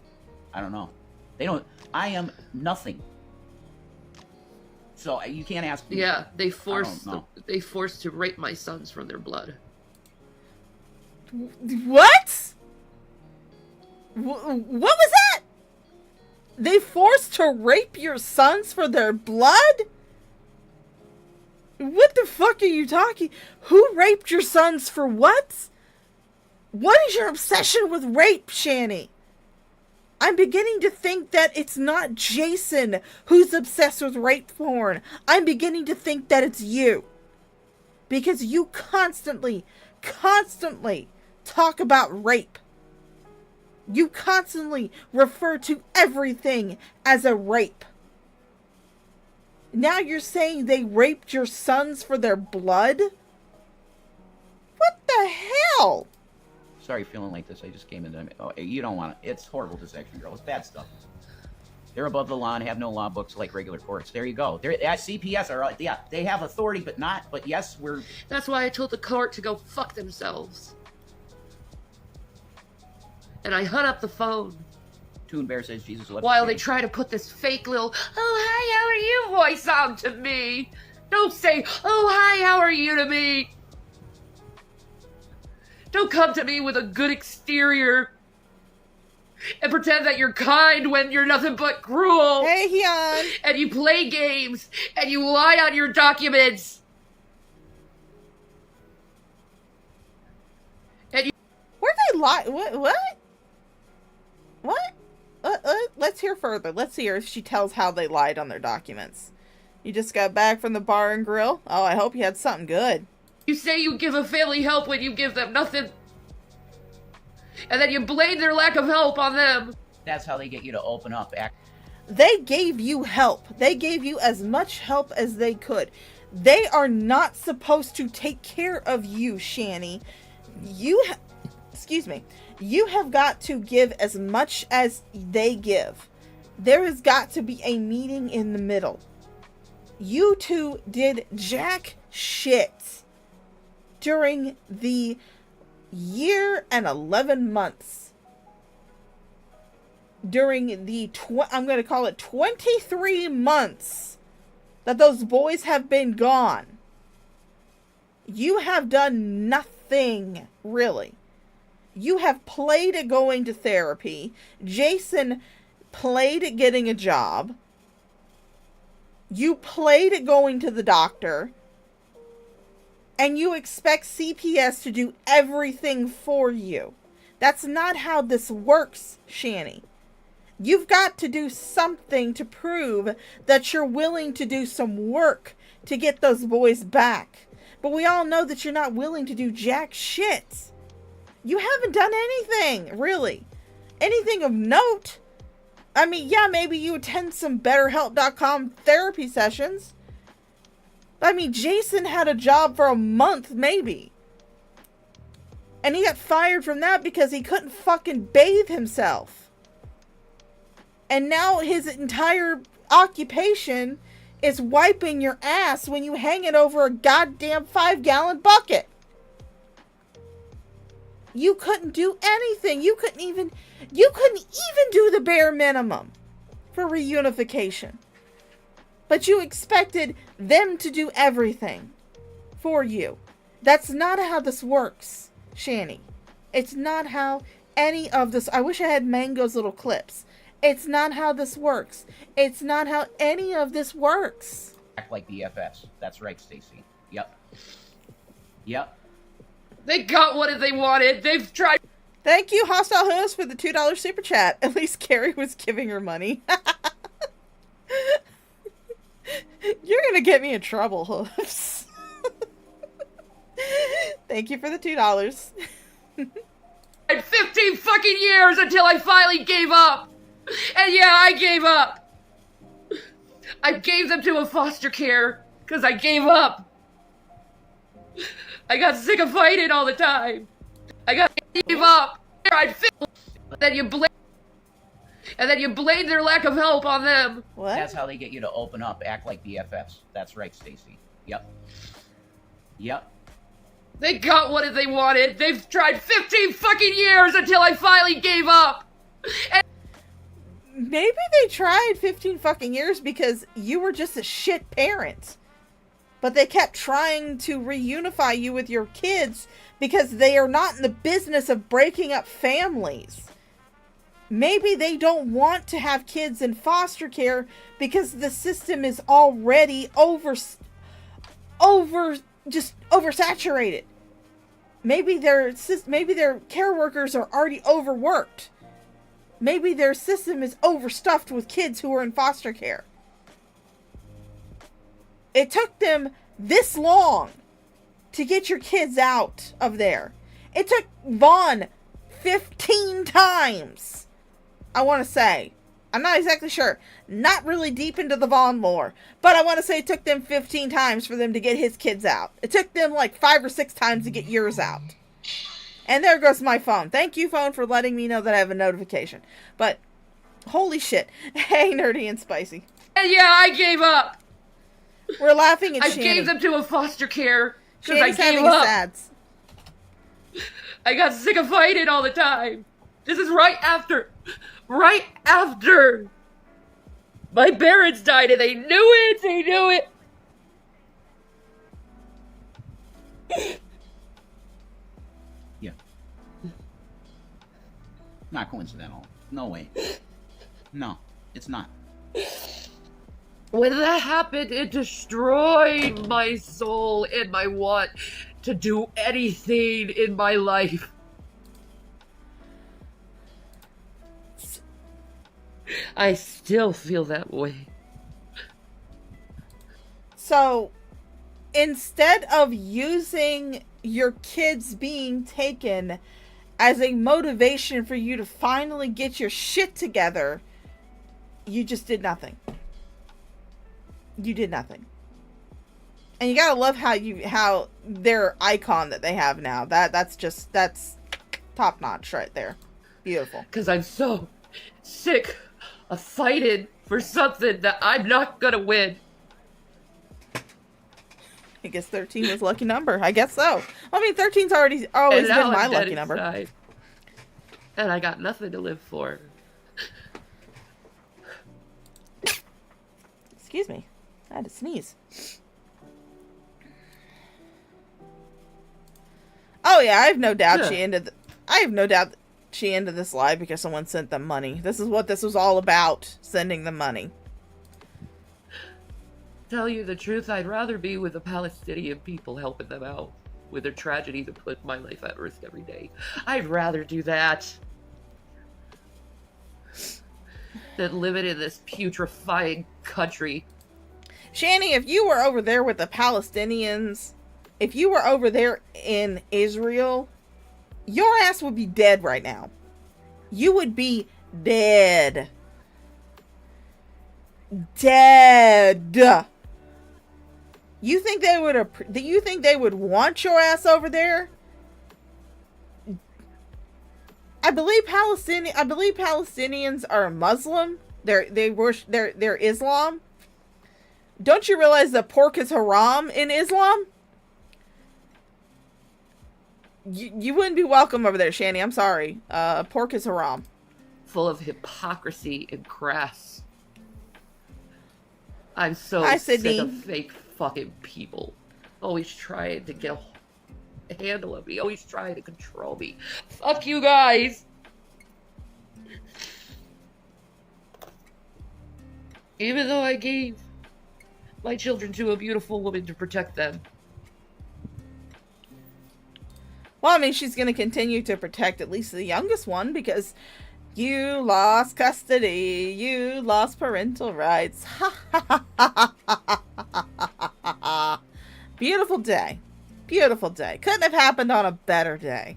They don't. I am nothing. So you can't ask me. Yeah, they forced to rape my sons from their blood. What? What was that? They forced to rape your sons for their blood? What the fuck are you talking? Who raped your sons for what? What is your obsession with rape, Shanny? I'm beginning to think that it's not Jason who's obsessed with rape porn. I'm beginning to think that it's you. Because you constantly talk about rape. You constantly refer to everything as a rape. Now you're saying they raped your sons for their blood? What the hell? Sorry, feeling like this. I just came into. Oh, you don't want it. It's horrible dissection, girl. It's bad stuff. They're above the law and have no law books like regular courts. There you go. They're at CPS. Yeah, they have authority, but not. But yes, we're. That's why I told the court to go fuck themselves. And I hung up the phone. Toon Bear says Jesus loves While you. they try to put this fake little, oh, hi, how are you voice on to me. Don't say, oh, hi, how are you to me. Don't come to me with a good exterior and pretend that you're kind when you're nothing but cruel. Hey, Hyun. And you play games and you lie on your documents. And you... Where'd they lie? What? Let's hear further. Let's hear if she tells how they lied on their documents. You just got back from the bar and grill? Oh, I hope you had something good. You say you give a family help when you give them nothing. And then you blame their lack of help on them. That's how they get you to open up. They gave you help. They gave you as much help as they could. They are not supposed to take care of you, Shanny. Excuse me. You have got to give as much as they give. There has got to be a meeting in the middle. You two did jack shit during the year and 11 months. During the, I'm going to call it 23 months that those boys have been gone. You have done nothing, really. You have played at going to therapy. Jason played at getting a job. You played at going to the doctor. And you expect CPS to do everything for you. That's not how this works, Shanny. You've got to do something to prove that you're willing to do some work to get those boys back. But we all know that you're not willing to do jack shit. You haven't done anything, really. Anything of note. I mean, yeah, maybe you attend some BetterHelp.com therapy sessions. I mean, Jason had a job for a month, maybe. And he got fired from that because he couldn't fucking bathe himself. And now his entire occupation is wiping your ass when you hang it over a goddamn 5-gallon bucket. You couldn't do anything. You couldn't even do the bare minimum for reunification. But you expected them to do everything for you. That's not how this works, Shanny. It's not how any of this... I wish I had Mango's little clips. It's not how this works. It's not how any of this works. Act like BFFs. That's right, Stacy. Yep. Yep. They got what they wanted. They've tried. Thank you, Hostile Host, for the $2 super chat. At least Carrie was giving her money. You're gonna get me in trouble, Hooves. Thank you for the $2. 15 fucking years until I finally gave up. And yeah, I gave up. I gave them to a foster care because I gave up. I got sick of fighting all the time. I gave up. And then you blame their lack of help on them. What? That's how they get you to open up, act like BFFs. That's right, Stacy. Yep. Yep. They got what they wanted. They've tried 15 fucking years until I finally gave up. And maybe they tried 15 fucking years because you were just a shit parent. But they kept trying to reunify you with your kids because they are not in the business of breaking up families. Maybe they don't want to have kids in foster care because the system is already oversaturated. Maybe their care workers are already overworked. Maybe their system is overstuffed with kids who are in foster care. It took them this long to get your kids out of there. It took Vaughn 15 times. I want to say. I'm not exactly sure. Not really deep into the Vaughn lore. But I want to say it took them 15 times for them to get his kids out. It took them like 5 or 6 times to get yours out. And there goes my phone. Thank you, phone, for letting me know that I have a notification. But, holy shit. Hey, Nerdy and Spicy. And yeah, I gave up. We're laughing at I Shanny. gave them to a foster care because I Shanny's gave having up. sads. I got sick of fighting all the time. This is right after my parents died, and they knew it. Yeah. Not coincidental. No way. No, it's not. When that happened, it destroyed my soul and my want to do anything in my life. I still feel that way. So, instead of using your kids being taken as a motivation for you to finally get your shit together, you just did nothing. You did nothing. And you gotta love how their icon that they have now. That's top notch right there. Beautiful. Because I'm so sick of fighting for something that I'm not gonna win. I guess 13 was lucky number. I guess so. I mean, 13's always been my lucky number. Inside. And I got nothing to live for. Excuse me. I had to sneeze. Oh yeah, I have no doubt she ended this live because someone sent them money. This is what this was all about, sending them money. Tell you the truth, I'd rather be with the Palestinian people helping them out with their tragedy than put my life at risk every day. I'd rather do that than living in this putrefying country. Shanny, if you were over there with the Palestinians, if you were over there in Israel, your ass would be dead right now. You would be dead. Dead. You think they would want your ass over there? I believe Palestinians are Muslim. They're Islam. Don't you realize that pork is haram in Islam? You wouldn't be welcome over there, Shanny. I'm sorry. Pork is haram. Full of hypocrisy and crass. I'm so Hi, sick Sydney. of fake fucking people. Always trying to get a handle of me. Always trying to control me. Fuck you guys! Even though I gave my children to a beautiful woman to protect them. Well, I mean, she's going to continue to protect at least the youngest one because you lost custody. You lost parental rights. Beautiful day. Beautiful day. Couldn't have happened on a better day.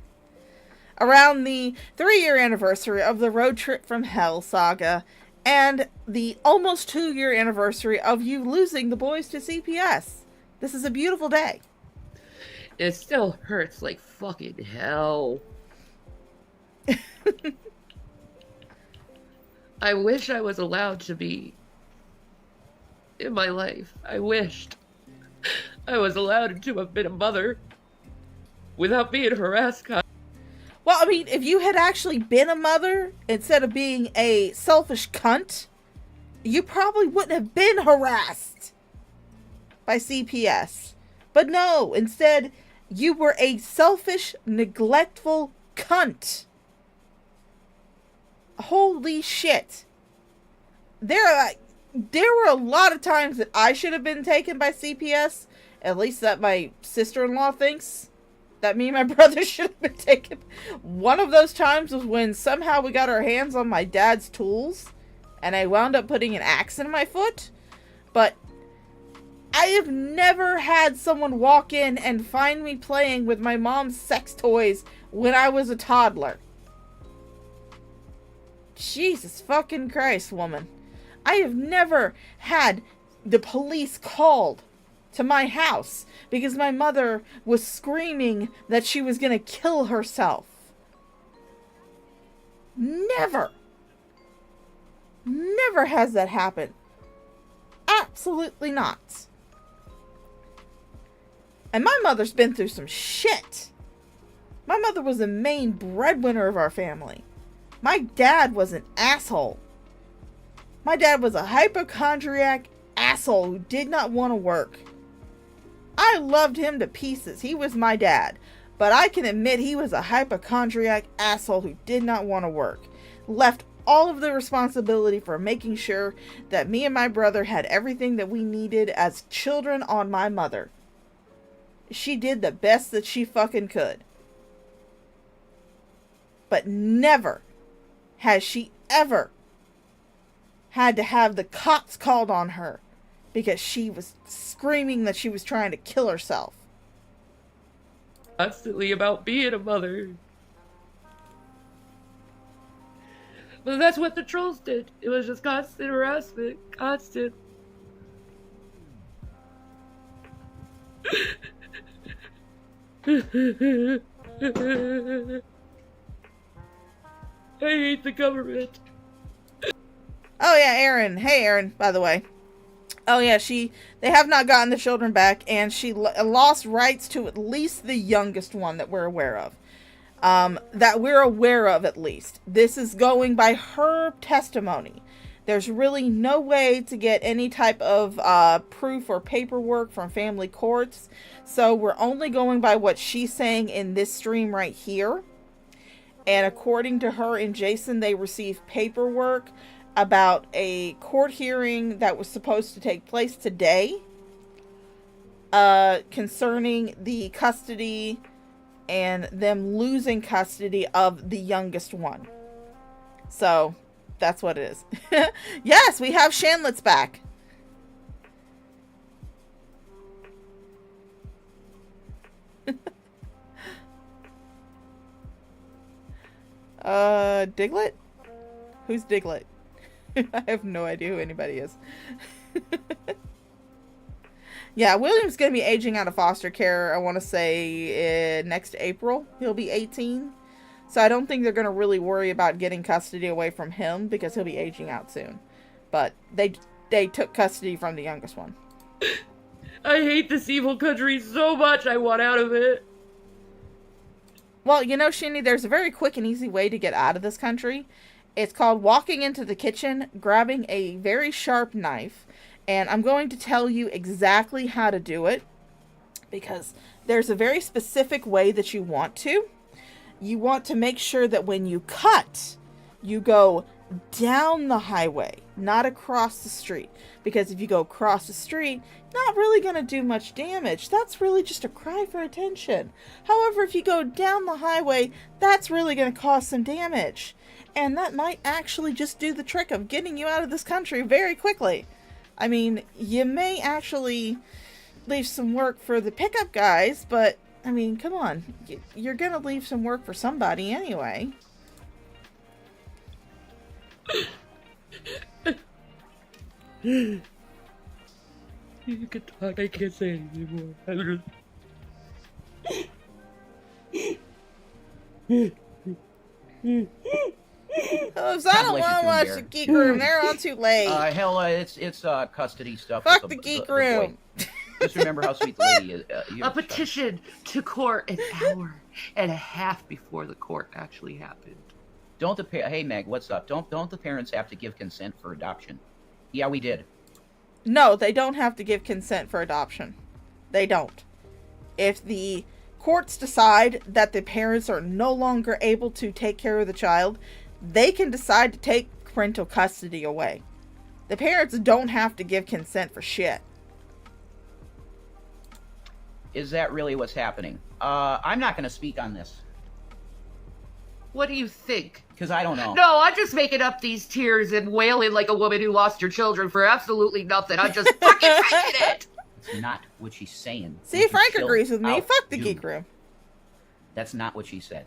Around the 3-year anniversary of the Road Trip from Hell saga and the almost 2-year anniversary of you losing the boys to CPS. This is a beautiful day. It still hurts like fucking hell. I wish I was allowed to be in my life. I wished I was allowed to have been a mother without being harassed. Well, I mean, if you had actually been a mother instead of being a selfish cunt, you probably wouldn't have been harassed by CPS. But no, instead, you were a selfish, neglectful cunt. Holy shit. There were a lot of times that I should have been taken by CPS. At least that my sister-in-law thinks. That me and my brother should have been taken. One of those times was when somehow we got our hands on my dad's tools. And I wound up putting an axe in my foot. But I have never had someone walk in and find me playing with my mom's sex toys when I was a toddler. Jesus fucking Christ, woman. I have never had the police called to my house because my mother was screaming that she was going to kill herself. Never. Never has that happened. Absolutely not. And my mother's been through some shit. My mother was the main breadwinner of our family. My dad was an asshole. My dad was a hypochondriac asshole who did not want to work. I loved him to pieces. He was my dad. But I can admit he was a hypochondriac asshole who did not want to work. Left all of the responsibility for making sure that me and my brother had everything that we needed as children on my mother. She did the best that she fucking could. But never has she ever had to have the cops called on her because she was screaming that she was trying to kill herself. Constantly about being a mother. But that's what the trolls did. It was just constant harassment. Constant. I hate the government. Oh yeah, Erin. Hey Erin, by the way. Oh yeah, they have not gotten the children back, and she lost rights to at least the youngest one that we're aware of. At least. This is going by her testimony. There's really no way to get any type of proof or paperwork from family courts. So we're only going by what she's saying in this stream right here. And according to her and Jason, they received paperwork about a court hearing that was supposed to take place today concerning the custody and them losing custody of the youngest one. So that's what it is. Yes, we have Shanlets back. Diglett? Who's Diglett? I have no idea who anybody is. Yeah, William's going to be aging out of foster care, I want to say, next April. He'll be 18. So I don't think they're going to really worry about getting custody away from him because he'll be aging out soon. But they took custody from the youngest one. I hate this evil country so much. I want out of it. Well, you know, Shanny, there's a very quick and easy way to get out of this country. It's called walking into the kitchen, grabbing a very sharp knife, and I'm going to tell you exactly how to do it because there's a very specific way that you want to. You want to make sure that when you cut, you go down the highway, not across the street. Because if you go across the street, not really going to do much damage. That's really just a cry for attention. However, if you go down the highway, that's really going to cause some damage. And that might actually just do the trick of getting you out of this country very quickly. I mean, you may actually leave some work for the pickup guys, but, I mean, come on. You're going to leave some work for somebody anyway. You can talk, I can't say anymore. Hooves, I don't want to watch the geek room. They're on too late. Hell, it's custody stuff. Fuck with the geek boy. room. Just remember how sweet the lady is. A petition to court an hour and a half before the court actually happened. Hey Meg, what's up? Don't the parents have to give consent for adoption? Yeah, we did. No, they don't have to give consent for adoption. They don't. If the courts decide that the parents are no longer able to take care of the child, they can decide to take parental custody away. The parents don't have to give consent for shit. Is that really what's happening? I'm not going to speak on this. What do you think? Because I don't know. No, I'm just making up these tears and wailing like a woman who lost her children for absolutely nothing. I'm just fucking faking it. That's not what she's saying. See, Frank agrees with me. Fuck the geek room. That's not what she said.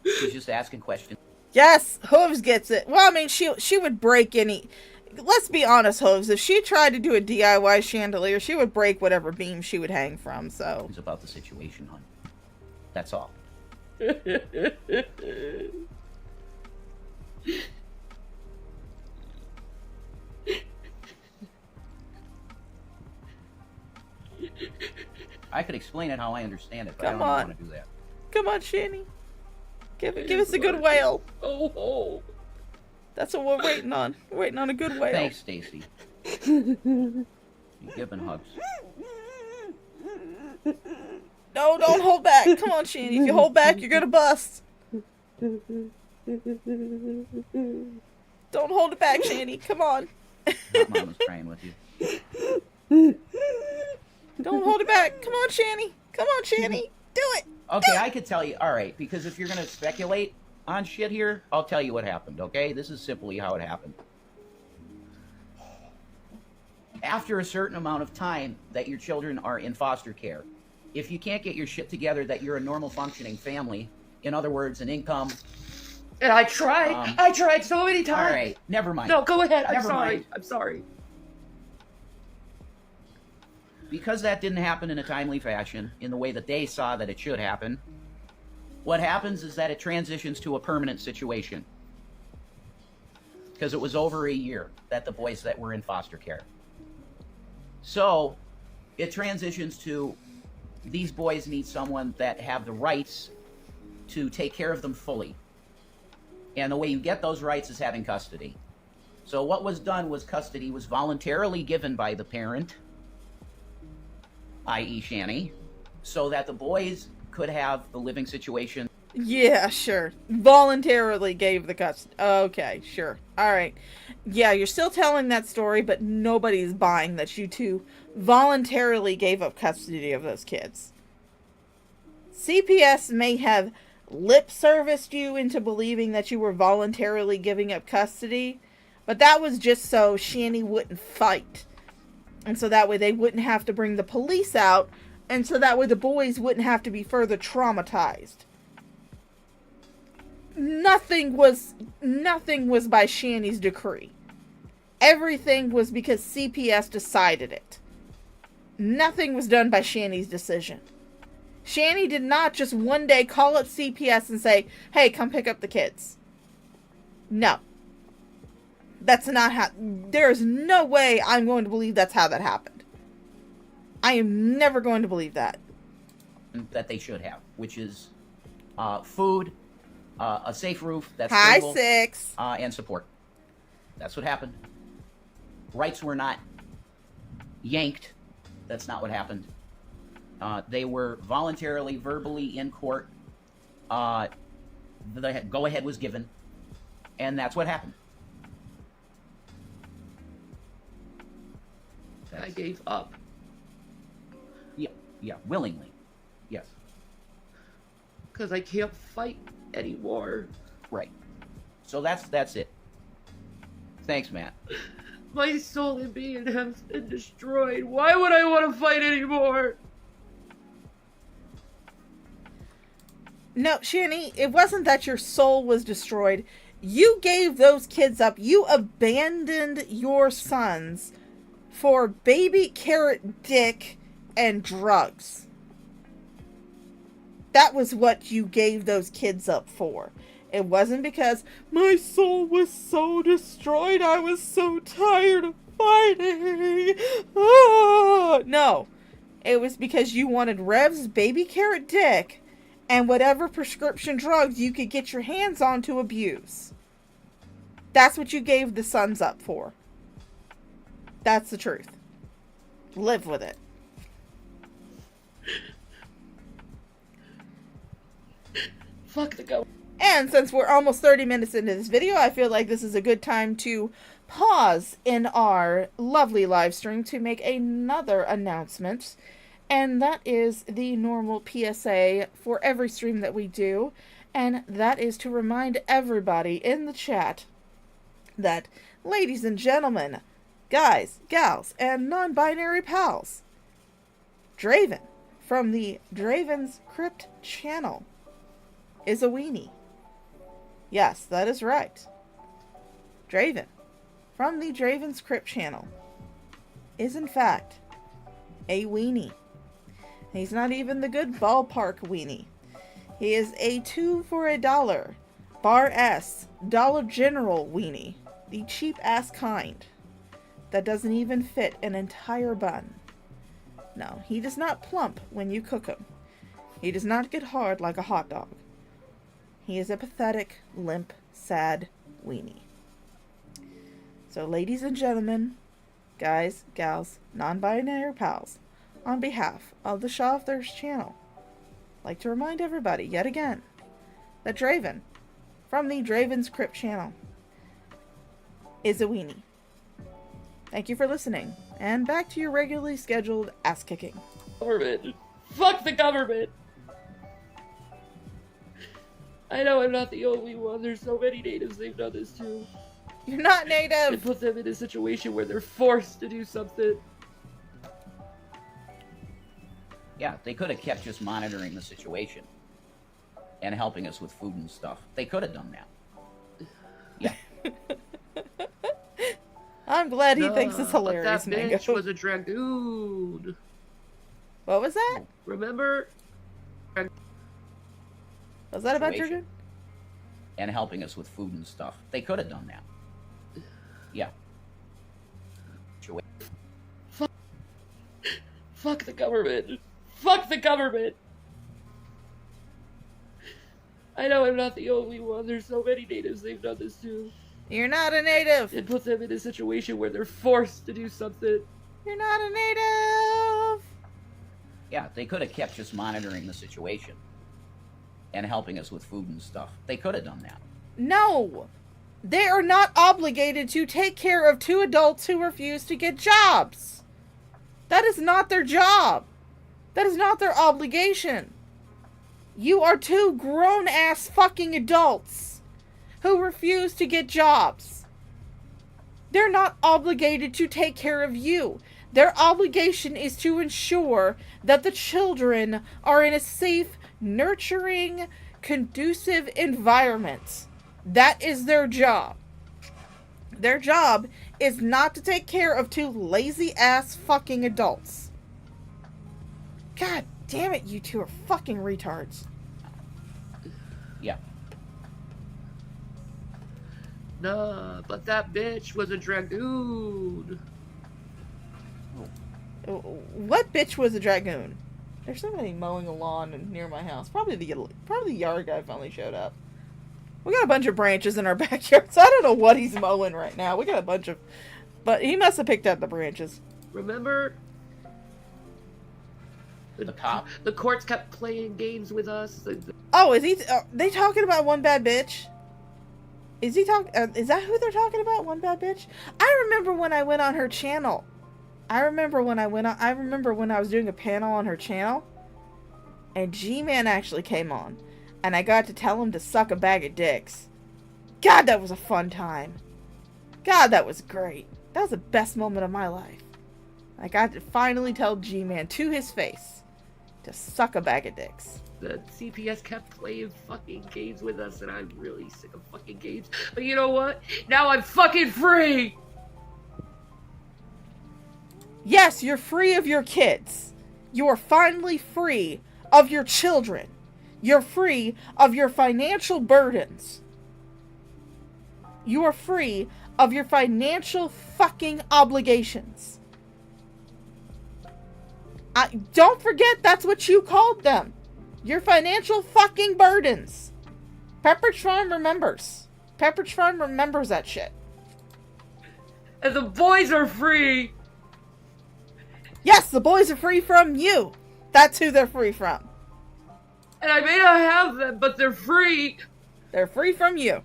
She's just asking questions. Yes, Hooves gets it. Well, I mean, she would break any... Let's be honest, Hooves. If she tried to do a DIY chandelier, she would break whatever beam she would hang from, so... It's about the situation, hon. That's all. I could explain it how I understand it, but I don't want to do that. Come on, Shanny. Give us a good wail. Oh. That's what we're waiting on. We're waiting on a good wail. Thanks, Stacy. You're giving hugs. No, don't hold back. Come on, Shanny. If you hold back, you're gonna bust. Don't hold it back, Shanny. Come on. Mama's crying with you. Don't hold it back. Come on, Shanny. Come on, Shanny. Do it. Okay, I could tell you. All right, because if you're going to speculate on shit here, I'll tell you what happened, okay? This is simply how it happened. After a certain amount of time that your children are in foster care, if you can't get your shit together that you're a normal functioning family, in other words, an income... And I tried. I tried so many times. All right, never mind. No, go ahead. Never mind. I'm sorry. Because that didn't happen in a timely fashion, in the way that they saw that it should happen, what happens is that it transitions to a permanent situation. Because it was over a year that the boys that were in foster care. So, it transitions to these boys need someone that have the rights to take care of them fully. And the way you get those rights is having custody. So what was done was custody was voluntarily given by the parent, i.e. Shanny, so that the boys could have the living situation. Yeah, sure. Voluntarily gave the custody. Okay, sure. All right. Yeah, you're still telling that story, but nobody's buying that you two voluntarily gave up custody of those kids. CPS may have lip serviced you into believing that you were voluntarily giving up custody, but that was just so Shanny wouldn't fight. And so that way they wouldn't have to bring the police out, and so that way the boys wouldn't have to be further traumatized. Nothing was by Shanny's decree. Everything was because CPS decided it. Nothing was done by Shanny's decision. Shanny did not just one day call up CPS and say, hey, come pick up the kids. No. That's not how... There is no way I'm going to believe that's how that happened. I am never going to believe that. That they should have, which is food, a safe roof that's Hi, stable, 6. and support. That's what happened. Rights were not yanked. That's not what happened. They were voluntarily, verbally in court. The go-ahead was given, and that's what happened. I gave up. Yeah, willingly. Yes. Because I can't fight anymore. Right. So that's it. Thanks, Matt. My soul and being has been destroyed. Why would I want to fight anymore? No, Shanny, it wasn't that your soul was destroyed. You gave those kids up. You abandoned your sons for baby carrot dick and drugs. That was what you gave those kids up for. It wasn't because my soul was so destroyed. I was so tired of fighting. Ah! No. It was because you wanted Rev's baby carrot dick and whatever prescription drugs you could get your hands on to abuse. That's what you gave the sons up for. That's the truth. Live with it. Fuck the go. And since we're almost 30 minutes into this video, I feel like this is a good time to pause in our lovely live stream to make another announcement. And that is the normal PSA for every stream that we do. And that is to remind everybody in the chat that, ladies and gentlemen, guys, gals, and non-binary pals, Draven from the Draven's Crypt channel is a weenie. Yes, that is right. Draven from the Draven's Crypt channel is in fact a weenie. He's not even the good ballpark weenie. He is a 2 for $1 bar S Dollar General weenie. The cheap ass kind that doesn't even fit an entire bun. No, he does not plump when you cook him. He does not get hard like a hot dog. He is a pathetic, limp, sad weenie. So, ladies and gentlemen, guys, gals, non-binary pals, on behalf of the Shaw of Thirst channel, I'd like to remind everybody, yet again, that Draven, from the Draven's Crypt channel, is a weenie. Thank you for listening, and back to your regularly scheduled ass-kicking. Government. Fuck the government. I know I'm not the only one. There's so many natives they've done this to. You're not native! It puts them in a situation where they're forced to do something. Yeah, they could have kept just monitoring the situation and helping us with food and stuff. They could have done that. Yeah. I'm glad he thinks it's But hilarious, that Mango. bitch was a dragoon. What was that? Remember? Was that about Situation. Dragon? And helping us with food and stuff. They could have done that. Yeah. Fuck the government. Fuck the government. I know I'm not the only one. There's so many natives they've done this to. You're not a native! It puts them in a situation where they're forced to do something. You're not a native! Yeah, they could have kept just monitoring the situation and helping us with food and stuff. They could have done that. No! They are not obligated to take care of 2 adults who refuse to get jobs. That is not their job. That is not their obligation. You are 2 grown-ass fucking adults who refuse to get jobs. They're not obligated to take care of you. Their obligation is to ensure that the children are in a safe, nurturing, conducive environment. That is their job. Their job is not to take care of 2 lazy-ass fucking adults. God damn it, you 2 are fucking retards. Yeah. Nah, but that bitch was a dragoon. What bitch was a dragoon? There's somebody mowing a lawn near my house. Probably the yard guy finally showed up. We got a bunch of branches in our backyard, so I don't know what he's mowing right now. We got a bunch of... But he must have picked up the branches. Remember? The cop. The courts kept playing games with us. Oh, is he... they talking about one bad bitch? Is he talking... is that who they're talking about? One bad bitch? I remember when I went on her channel. I remember when I was doing a panel on her channel, and G-Man actually came on, and I got to tell him to suck a bag of dicks. God, that was a fun time. God, that was great. That was the best moment of my life. I got to finally tell G-Man to his face to suck a bag of dicks. The CPS kept playing fucking games with us, and I'm really sick of fucking games. But you know what? Now I'm fucking free! Yes, you're free of your kids. You are finally free of your children. You're free of your financial burdens. You are free of your financial fucking obligations. Don't forget that's what you called them. Your financial fucking burdens. Pepperidge Farm remembers. Pepperidge Farm remembers that shit. And the boys are free! Yes, the boys are free from you. That's who they're free from. And I may not have them, but they're free! They're free from you.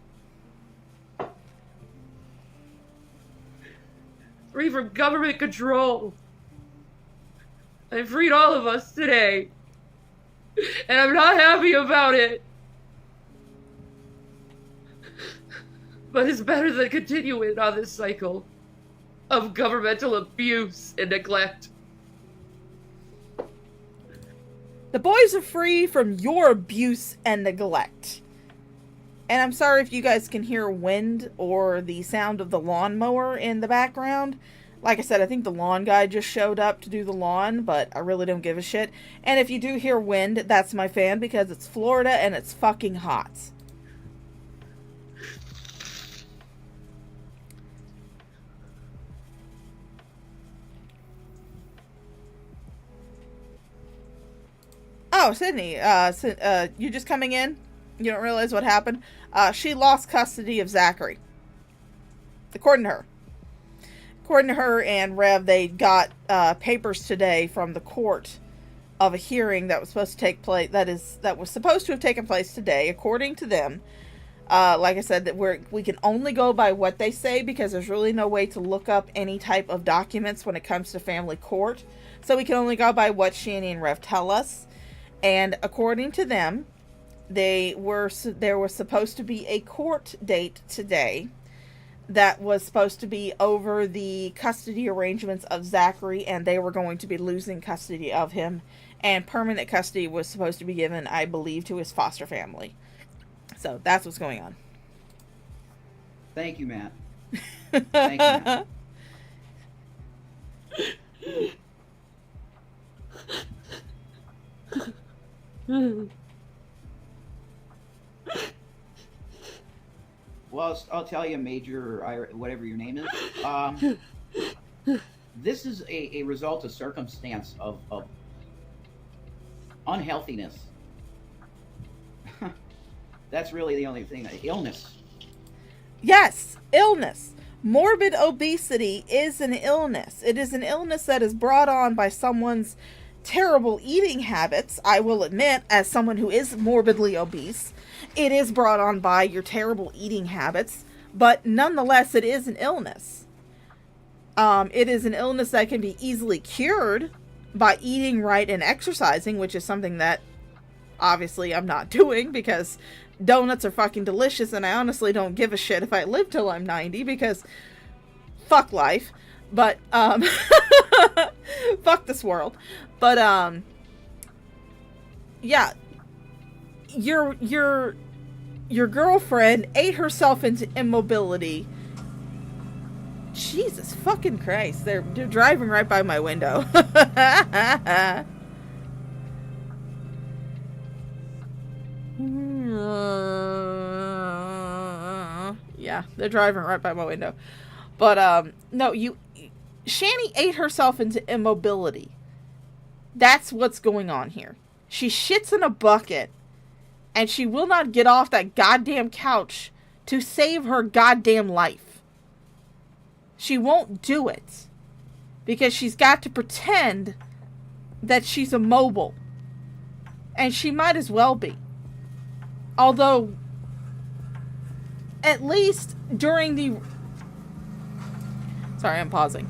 Free from government control. I freed all of us today. And I'm not happy about it. But it's better than continuing on this cycle of governmental abuse and neglect. The boys are free from your abuse and neglect. And I'm sorry if you guys can hear wind or the sound of the lawnmower in the background. Like I said, I think the lawn guy just showed up to do the lawn, but I really don't give a shit. And if you do hear wind, that's my fan because it's Florida and it's fucking hot. Oh, Sydney, you just coming in? You don't realize what happened? She lost custody of Zachary. According to her. According to her and Rev, they got papers today from the court of a hearing that was supposed to take place. That was supposed to have taken place today, according to them. Like I said, that we can only go by what they say because there's really no way to look up any type of documents when it comes to family court. So we can only go by what Shanny and Rev tell us. And according to them, there was supposed to be a court date today that was supposed to be over the custody arrangements of Zachary, and they were going to be losing custody of him, and permanent custody was supposed to be given, I believe, to his foster family. So that's what's going on. Thank you, Matt. Thank you, Matt. Well, I'll tell you, Major, whatever your name is. This is a result of circumstance of unhealthiness. That's really the only thing. Illness. Yes, illness. Morbid obesity is an illness. It is an illness that is brought on by someone's terrible eating habits. I will admit, as someone who is morbidly obese, it is brought on by your terrible eating habits, but nonetheless, it is an illness. It is an illness that can be easily cured by eating right and exercising, which is something that obviously I'm not doing because donuts are fucking delicious and I honestly don't give a shit if I live till I'm 90 because fuck life. But, fuck this world. But, yeah. Your girlfriend ate herself into immobility. Jesus fucking Christ. They're driving right by my window. Yeah, they're driving right by my window. But, no, Shanny ate herself into immobility. That's what's going on here. She shits in a bucket, and she will not get off that goddamn couch to save her goddamn life. She won't do it. Because she's got to pretend that she's immobile. And she might as well be. Although, at least during the... Sorry, I'm pausing.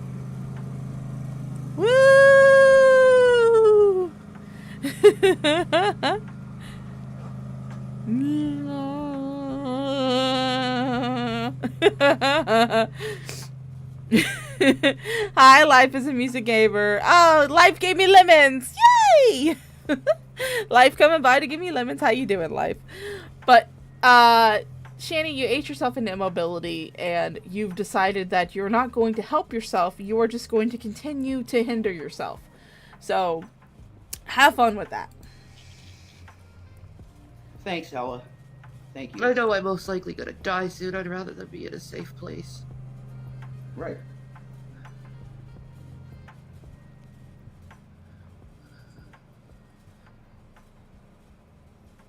Hi, Life is a music gamer. Oh, Life gave me lemons. Yay! Life coming by to give me lemons. How you doing, Life? But, Shanny, you ate yourself into immobility, and you've decided that you're not going to help yourself. You're just going to continue to hinder yourself. So, have fun with that. Thanks, Ella. Thank you. I know I'm most likely gonna die soon. I'd rather than be in a safe place. Right.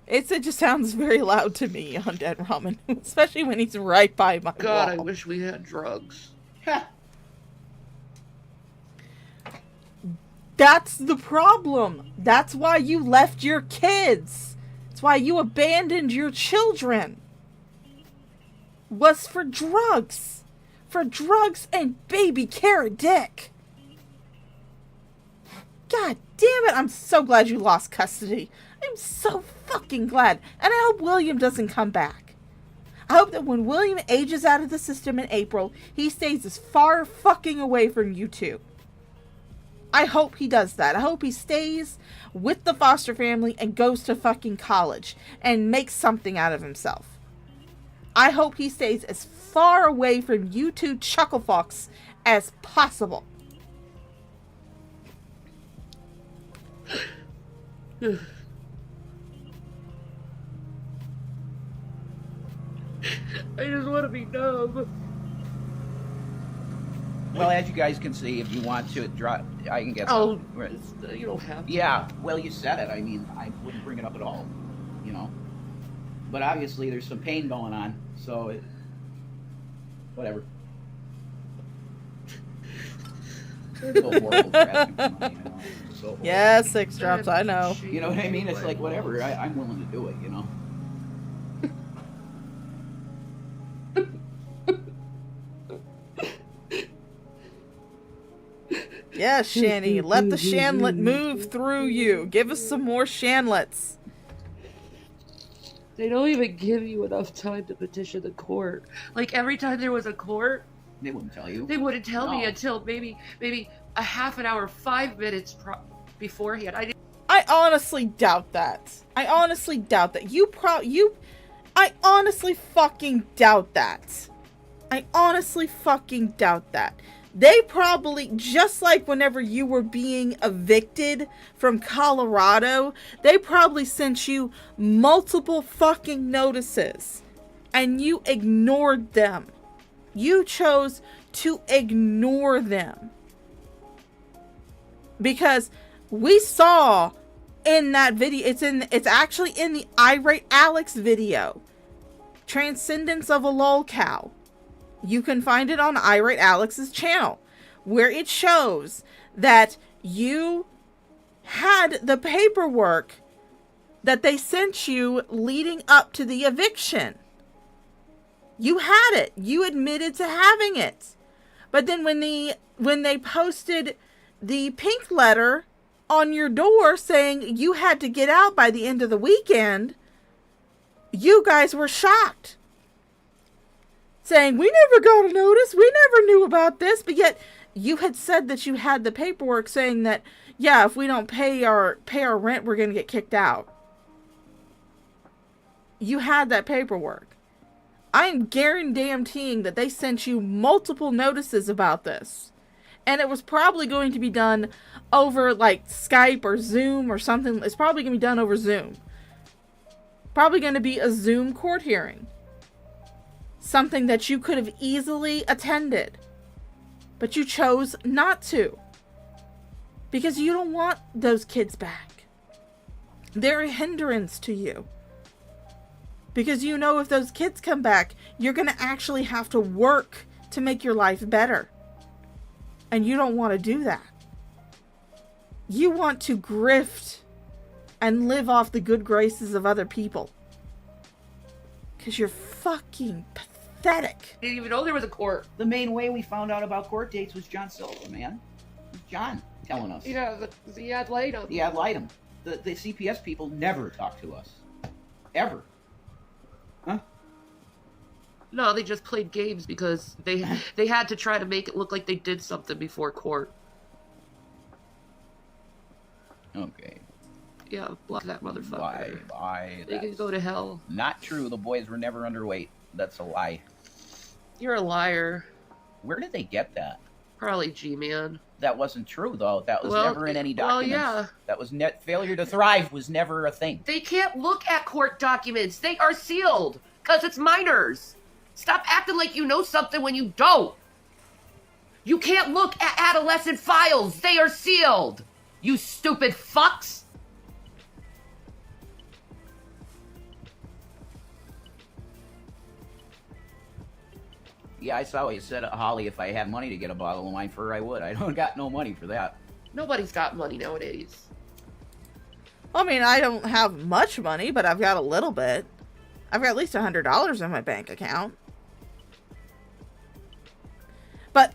It just sounds very loud to me on Dead Ramen, especially when he's right by my God, I wall. wish we had drugs. That's the problem. That's why you left your kids. That's why you abandoned your children. Was for drugs. For drugs and baby carrot dick. God damn it, I'm so glad you lost custody. I'm so fucking glad. And I hope William doesn't come back. I hope that when William ages out of the system in April, he stays as far fucking away from you two. I hope he does that. I hope he stays with the foster family and goes to fucking college and makes something out of himself. I hope he stays as far away from you two chucklefucks as possible. I just want to be numb. Well, as you guys can see, if you want to drop, I can get. Oh, you don't have to. Yeah. Well, you said it. I mean, I wouldn't bring it up at all. You know. But obviously, there's some pain going on, so whatever. It's so horrible for asking for money, you know? It's so horrible. Yeah, 6 drops, I know. You know what I mean? It's like whatever. I'm willing to do it. You know. Yeah, Shanny, let the Shanlet move through you. Give us some more Shanlets. They don't even give you enough time to petition the court. Like, every time there was a court, They wouldn't tell you. they wouldn't tell me No. until maybe a half an hour, 5 minutes beforehand. I honestly doubt that. I honestly doubt that. I honestly fucking doubt that. I honestly fucking doubt that. They probably, just like whenever you were being evicted from Colorado, they probably sent you multiple fucking notices and you ignored them. You chose to ignore them. Because we saw in that video, it's actually in the Irate Alex video, Transcendence of a Lol Cow. You can find it on Irate Alex's channel, where it shows that you had the paperwork that they sent you leading up to the eviction. You had it. You admitted to having it. But then when they posted the pink letter on your door saying you had to get out by the end of the weekend, you guys were shocked. Saying, we never got a notice, we never knew about this, but yet you had said that you had the paperwork saying that, yeah, if we don't pay our rent, we're going to get kicked out. You had that paperwork. I'm guaranteeing that they sent you multiple notices about this. And it was probably going to be done over, like, Skype or Zoom or something. It's probably going to be done over Zoom. Probably going to be a Zoom court hearing. Something that you could have easily attended. But you chose not to. Because you don't want those kids back. They're a hindrance to you. Because you know if those kids come back, you're going to actually have to work to make your life better. And you don't want to do that. You want to grift and live off the good graces of other people. Because you're fucking pathetic. I didn't even know there was a court. The main way we found out about court dates was John Silver, man. It was John telling us. Yeah, the ad litem. The ad litem. The CPS people never talk to us. Ever. Huh? No, they just played games because they had to try to make it look like they did something before court. Okay. Yeah, block that motherfucker. Bye. They can go to hell. Not true. The boys were never underweight. That's a lie. You're a liar. Where did they get that? Probably G-Man. That wasn't true, though. That was never in any documents. Well, yeah. That was failure to thrive was never a thing. They can't look at court documents. They are sealed because it's minors. Stop acting like you know something when you don't. You can't look at adolescent files. They are sealed. You stupid fucks. Yeah, I saw what you said, Holly. If I had money to get a bottle of wine for her, I would. I don't got no money for that. Nobody's got money nowadays. I mean, I don't have much money, but I've got a little bit. I've got at least $100 in my bank account. But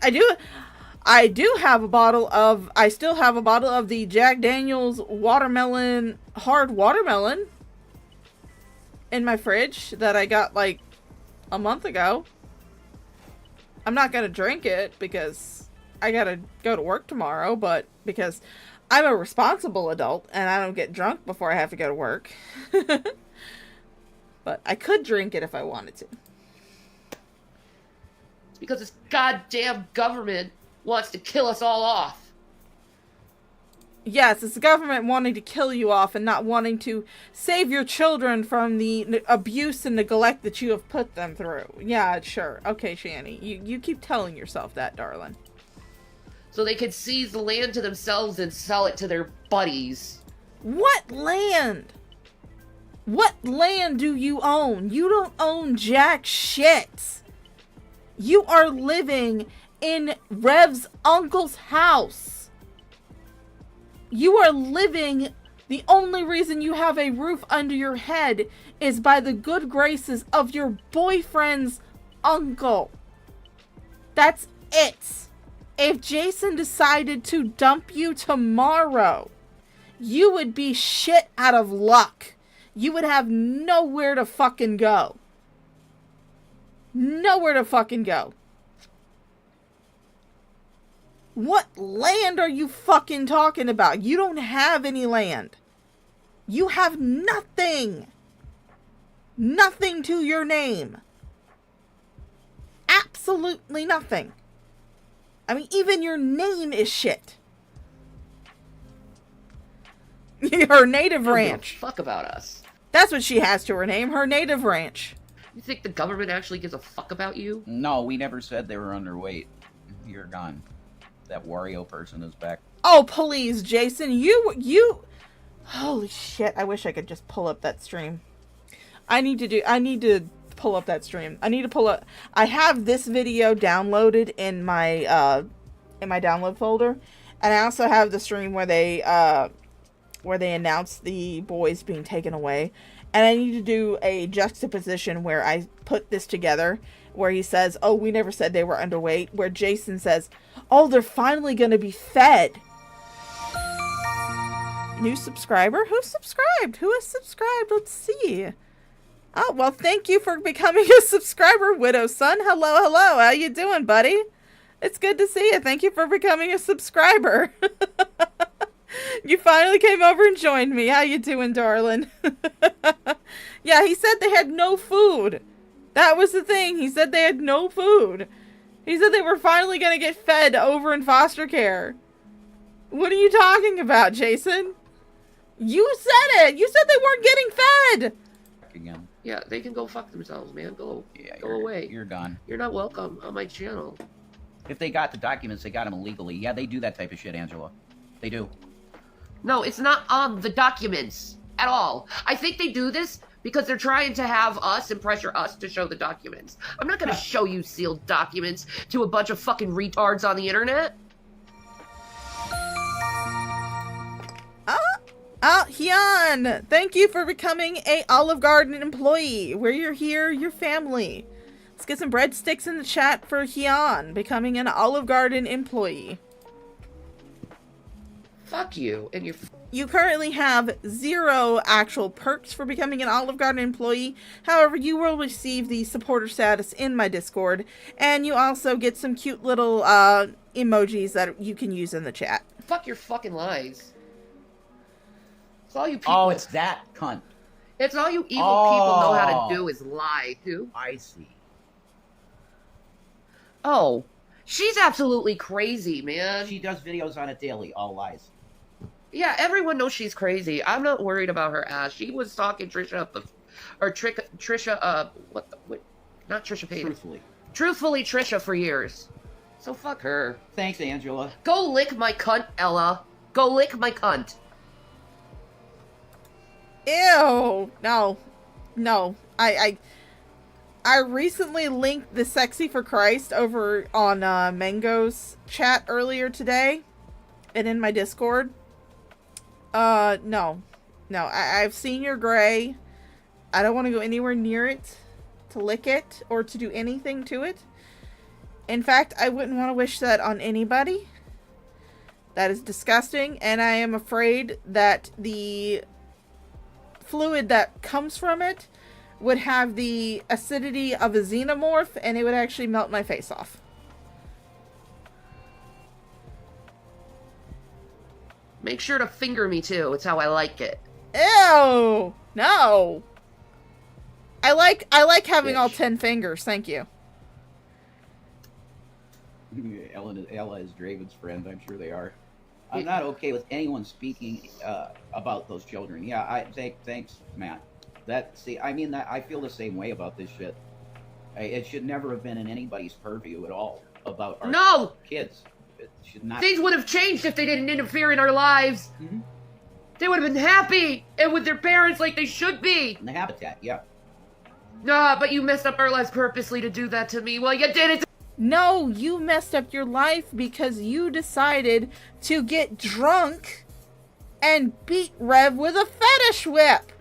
I still have a bottle of the Jack Daniel's hard watermelon in my fridge that I got like a month ago. I'm not going to drink it because I got to go to work tomorrow, but because I'm a responsible adult and I don't get drunk before I have to go to work. But I could drink it if I wanted to. It's because this goddamn government wants to kill us all off. Yes, it's the government wanting to kill you off and not wanting to save your children from the abuse and neglect that you have put them through. Yeah, sure. Okay, Shanny. You keep telling yourself that, darling. So they could seize the land to themselves and sell it to their buddies. What land? What land do you own? You don't own jack shit. You are living in Rev's uncle's house. You are living, the only reason you have a roof under your head is by the good graces of your boyfriend's uncle. That's it. If Jason decided to dump you tomorrow, you would be shit out of luck. You would have nowhere to fucking go. Nowhere to fucking go. What land are you fucking talking about? You don't have any land. You have nothing. Nothing to your name. Absolutely nothing. I mean, even your name is shit. Her native ranch. Fuck about us. That's what she has to her name, her native ranch. You think the government actually gives a fuck about you? No, we never said they were underweight. You're gone. That Wario person is back. Oh, please, Jason. You... Holy shit. I wish I could just pull up that stream. I need to pull up that stream. I have this video downloaded in my download folder. And I also have the stream where they announce the boys being taken away. And I need to do a juxtaposition where I put this together. Where he says, oh, we never said they were underweight. Where Jason says, oh, they're finally going to be fed. New subscriber? Who subscribed? Who has subscribed? Let's see. Oh, well, thank you for becoming a subscriber, Widow Son. Hello, hello. How you doing, buddy? It's good to see you. Thank you for becoming a subscriber. You finally came over and joined me. How you doing, darling? Yeah, he said they had no food. That was the thing. He said they had no food. He said they were finally going to get fed over in foster care. What are you talking about, Jason? You said it. You said they weren't getting fed. Again. Yeah, they can go fuck themselves, man. Go You're away. You're gone. You're not welcome on my channel. If they got the documents, they got them illegally. Yeah, they do that type of shit, Angela. They do. No, it's not on the documents at all. I think they do this because they're trying to have us and pressure us to show the documents. I'm not gonna show you sealed documents to a bunch of fucking retards on the internet. Hyun, thank you for becoming a Olive Garden employee. Where you're here, your family. Let's get some breadsticks in the chat for Hyun becoming an Olive Garden employee. Fuck you and your You currently have 0 actual perks for becoming an Olive Garden employee. However, you will receive the supporter status in my Discord, and you also get some cute little emojis that you can use in the chat. Fuck your fucking lies. It's all you people. Oh, it's that cunt. It's all you evil people know how to do is lie, too. I see. Oh, she's absolutely crazy, man. She does videos on it daily, all lies. Yeah, everyone knows she's crazy. I'm not worried about her ass. She was stalking Trisha not Trisha Paytas. Truthfully, Trisha for years. So fuck her. Thanks, Angela. Go lick my cunt, Ella. Go lick my cunt. Ew. No. I recently linked the Sexy for Christ over on Mango's chat earlier today and in my Discord. No. I've seen your gray. I don't want to go anywhere near it to lick it or to do anything to it. In fact, I wouldn't want to wish that on anybody. That is disgusting, and I am afraid that the fluid that comes from it would have the acidity of a xenomorph, and it would actually melt my face off. Make sure to finger me too. It's how I like it. Ew! No! I like having all 10 fingers, thank you. Ella is Draven's friend, I'm sure they are. I'm not okay with anyone speaking about those children. Yeah, thanks, Matt. I feel the same way about this shit. It should never have been in anybody's purview at all about our kids. It should not. Things would have changed if they didn't interfere in our lives. Mm-hmm. They would have been happy and with their parents like they should be. In the habitat, yeah. Nah, but you messed up our lives purposely to do that to me. Well, you did it. No, you messed up your life because you decided to get drunk and beat Rev with a fetish whip.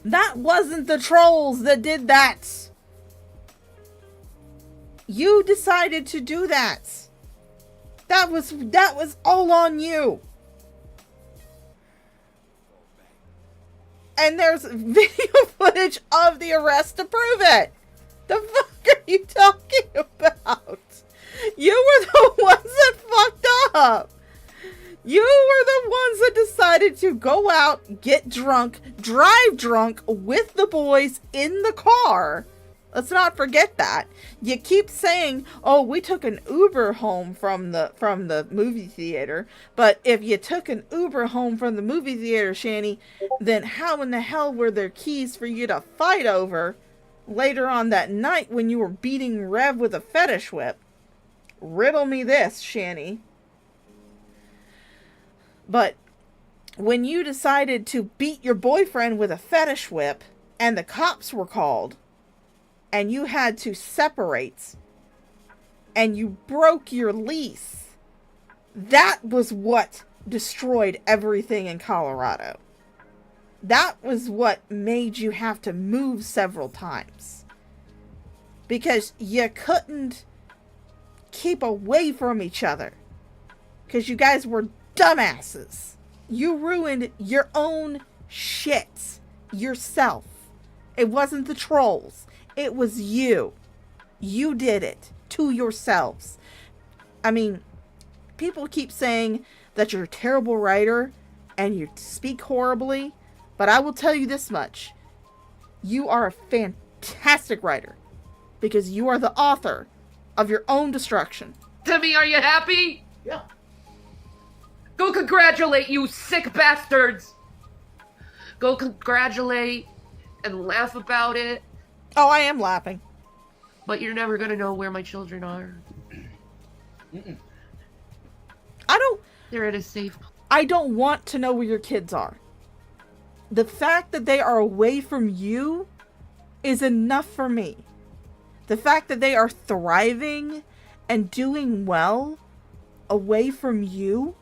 That wasn't the trolls that did that. You decided to do that. That was all on you. And there's video footage of the arrest to prove it. The fuck are you talking about? You were the ones that fucked up. You were the ones that decided to go out, get drunk, drive drunk with the boys in the car. Let's not forget that. You keep saying, "Oh, we took an Uber home from the movie theater." But if you took an Uber home from the movie theater, Shanny, then how in the hell were there keys for you to fight over later on that night when you were beating Rev with a fetish whip? Riddle me this, Shanny. But when you decided to beat your boyfriend with a fetish whip and the cops were called and you had to separate and you broke your lease, that was what destroyed everything in Colorado. That was what made you have to move several times. Because you couldn't keep away from each other. Because you guys were dumbasses. You ruined your own shit yourself. It wasn't the trolls. It was you. You did it to yourselves. I mean, people keep saying that you're a terrible writer and you speak horribly, but I will tell you this much. You are a fantastic writer because you are the author of your own destruction. Timmy, are you happy? Yeah. Go congratulate, you sick bastards! Go congratulate and laugh about it. Oh, I am laughing. But you're never gonna know where my children are. They're at a safe place. I don't want to know where your kids are. The fact that they are away from you is enough for me. The fact that they are thriving and doing well away from you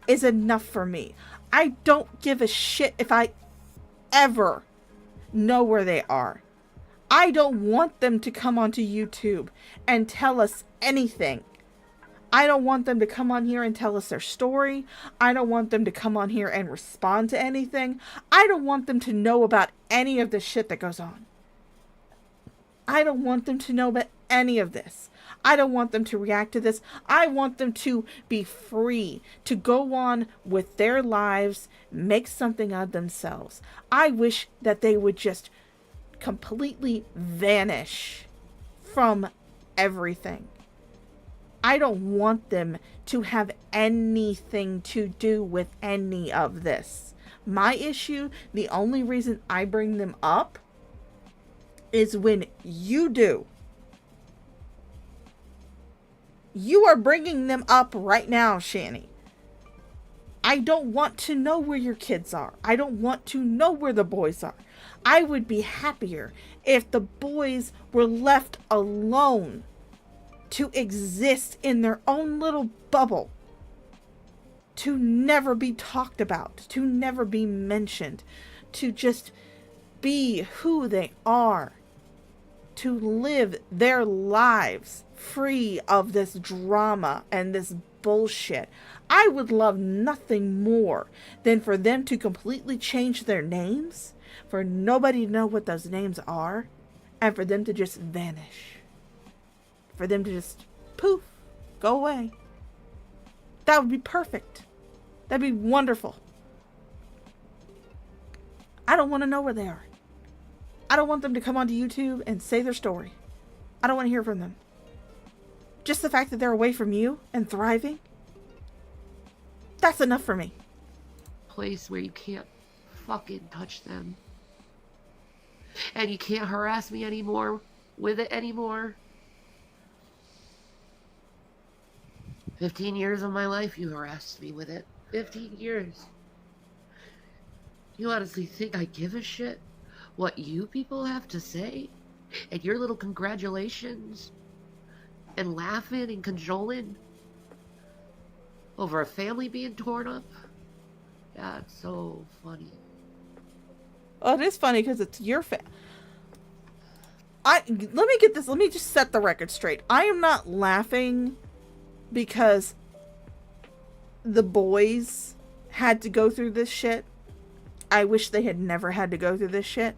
is enough for me. I don't give a shit if I ever know where they are. I don't want them to come onto YouTube and tell us anything. I don't want them to come on here and tell us their story. I don't want them to come on here and respond to anything. I don't want them to know about any of the shit that goes on. I don't want them to know about any of this. I don't want them to react to this. I want them to be free to go on with their lives, make something of themselves. I wish that they would just completely vanish from everything. I don't want them to have anything to do with any of this. My issue, the only reason I bring them up is when you do. You are bringing them up right now, Shanny. I don't want to know where your kids are. I don't want to know where the boys are. I would be happier if the boys were left alone to exist in their own little bubble, to never be talked about, to never be mentioned, to just be who they are, to live their lives free of this drama and this bullshit. I would love nothing more than for them to completely change their names, for nobody to know what those names are, and for them to just vanish. For them to just poof, go away. That would be perfect. That'd be wonderful. I don't want to know where they are. I don't want them to come onto YouTube and say their story. I don't want to hear from them. Just the fact that they're away from you and thriving, that's enough for me. Place where you can't fucking touch them. And you can't harass me anymore with it anymore. 15 years of my life you harassed me with it. 15 years. You honestly think I give a shit what you people have to say? And your little congratulations? And laughing and cajoling over a family being torn up? That's so funny. Well, it is funny because it's your let me just set the record straight. I am not laughing because the boys had to go through this shit. I wish they had never had to go through this shit.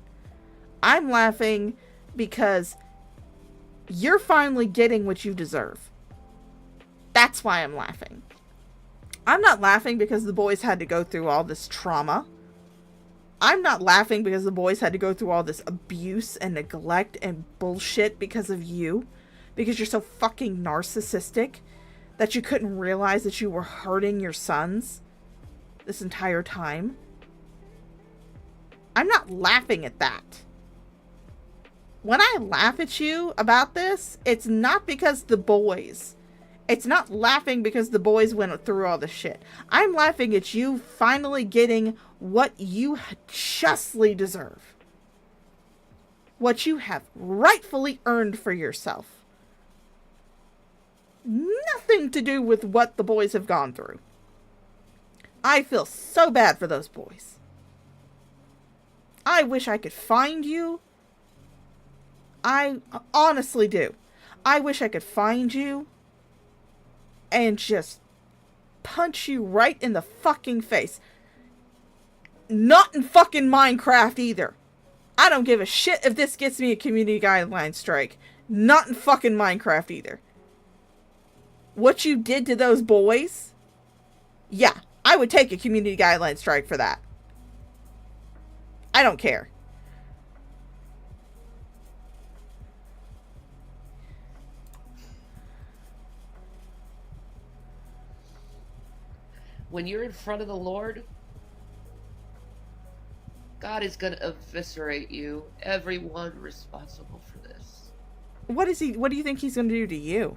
I'm laughing because you're finally getting what you deserve. That's why I'm laughing. I'm not laughing because the boys had to go through all this trauma. I'm not laughing because the boys had to go through all this abuse and neglect and bullshit because of you. Because you're so fucking narcissistic that you couldn't realize that you were hurting your sons this entire time. I'm not laughing at that. When I laugh at you about this, it's not because the boys. It's not laughing because the boys went through all the shit. I'm laughing at you finally getting what you justly deserve. What you have rightfully earned for yourself. Nothing to do with what the boys have gone through. I feel so bad for those boys. I wish I could find you. I honestly do. I wish I could find you and just punch you right in the fucking face. Not in fucking Minecraft either. I don't give a shit if this gets me a community guideline strike. Not in fucking Minecraft either. What you did to those boys? Yeah, I would take a community guideline strike for that. I don't care. When you're in front of the Lord, God is going to eviscerate you. Everyone responsible for this. What do you think he's going to do to you?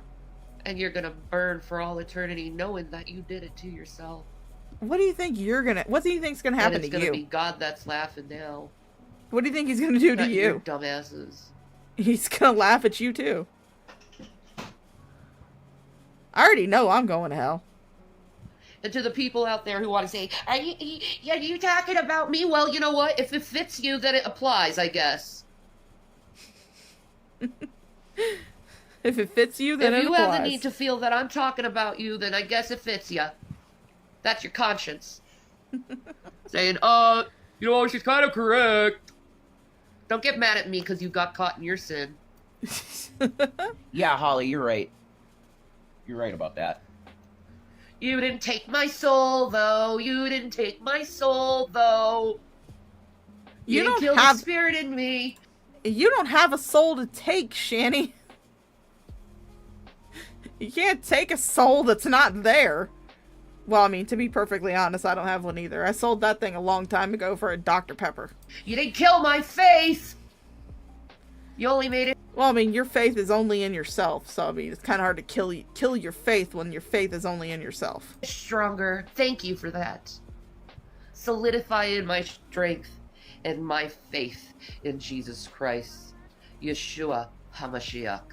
And you're going to burn for all eternity knowing that you did it to yourself. What do you think what do you think's going to happen to you? It's going to be God that's laughing now. What do you think he's going to do to you? Your dumbasses. He's going to laugh at you too. I already know I'm going to hell. And to the people out there who want to say, are you talking about me? Well, you know what? If it fits you, then it applies, I guess. If it fits you, then If it you applies. have the need to feel that I'm talking about you, then I guess it fits you. That's your conscience. Saying, you know, she's kind of correct. Don't get mad at me because you got caught in your sin. Yeah, Holly, you're right. You're right about that. You didn't take my soul, though. You didn't take my soul, though. You didn't kill the spirit in me. You don't have a soul to take, Shanny. You can't take a soul that's not there. Well, I mean, to be perfectly honest, I don't have one either. I sold that thing a long time ago for a Dr. Pepper. You didn't kill my faith. You only made it. Well, I mean, your faith is only in yourself, so I mean, it's kind of hard to kill your faith when your faith is only in yourself. Stronger. Thank you for that. Solidifying my strength and my faith in Jesus Christ, Yeshua HaMashiach.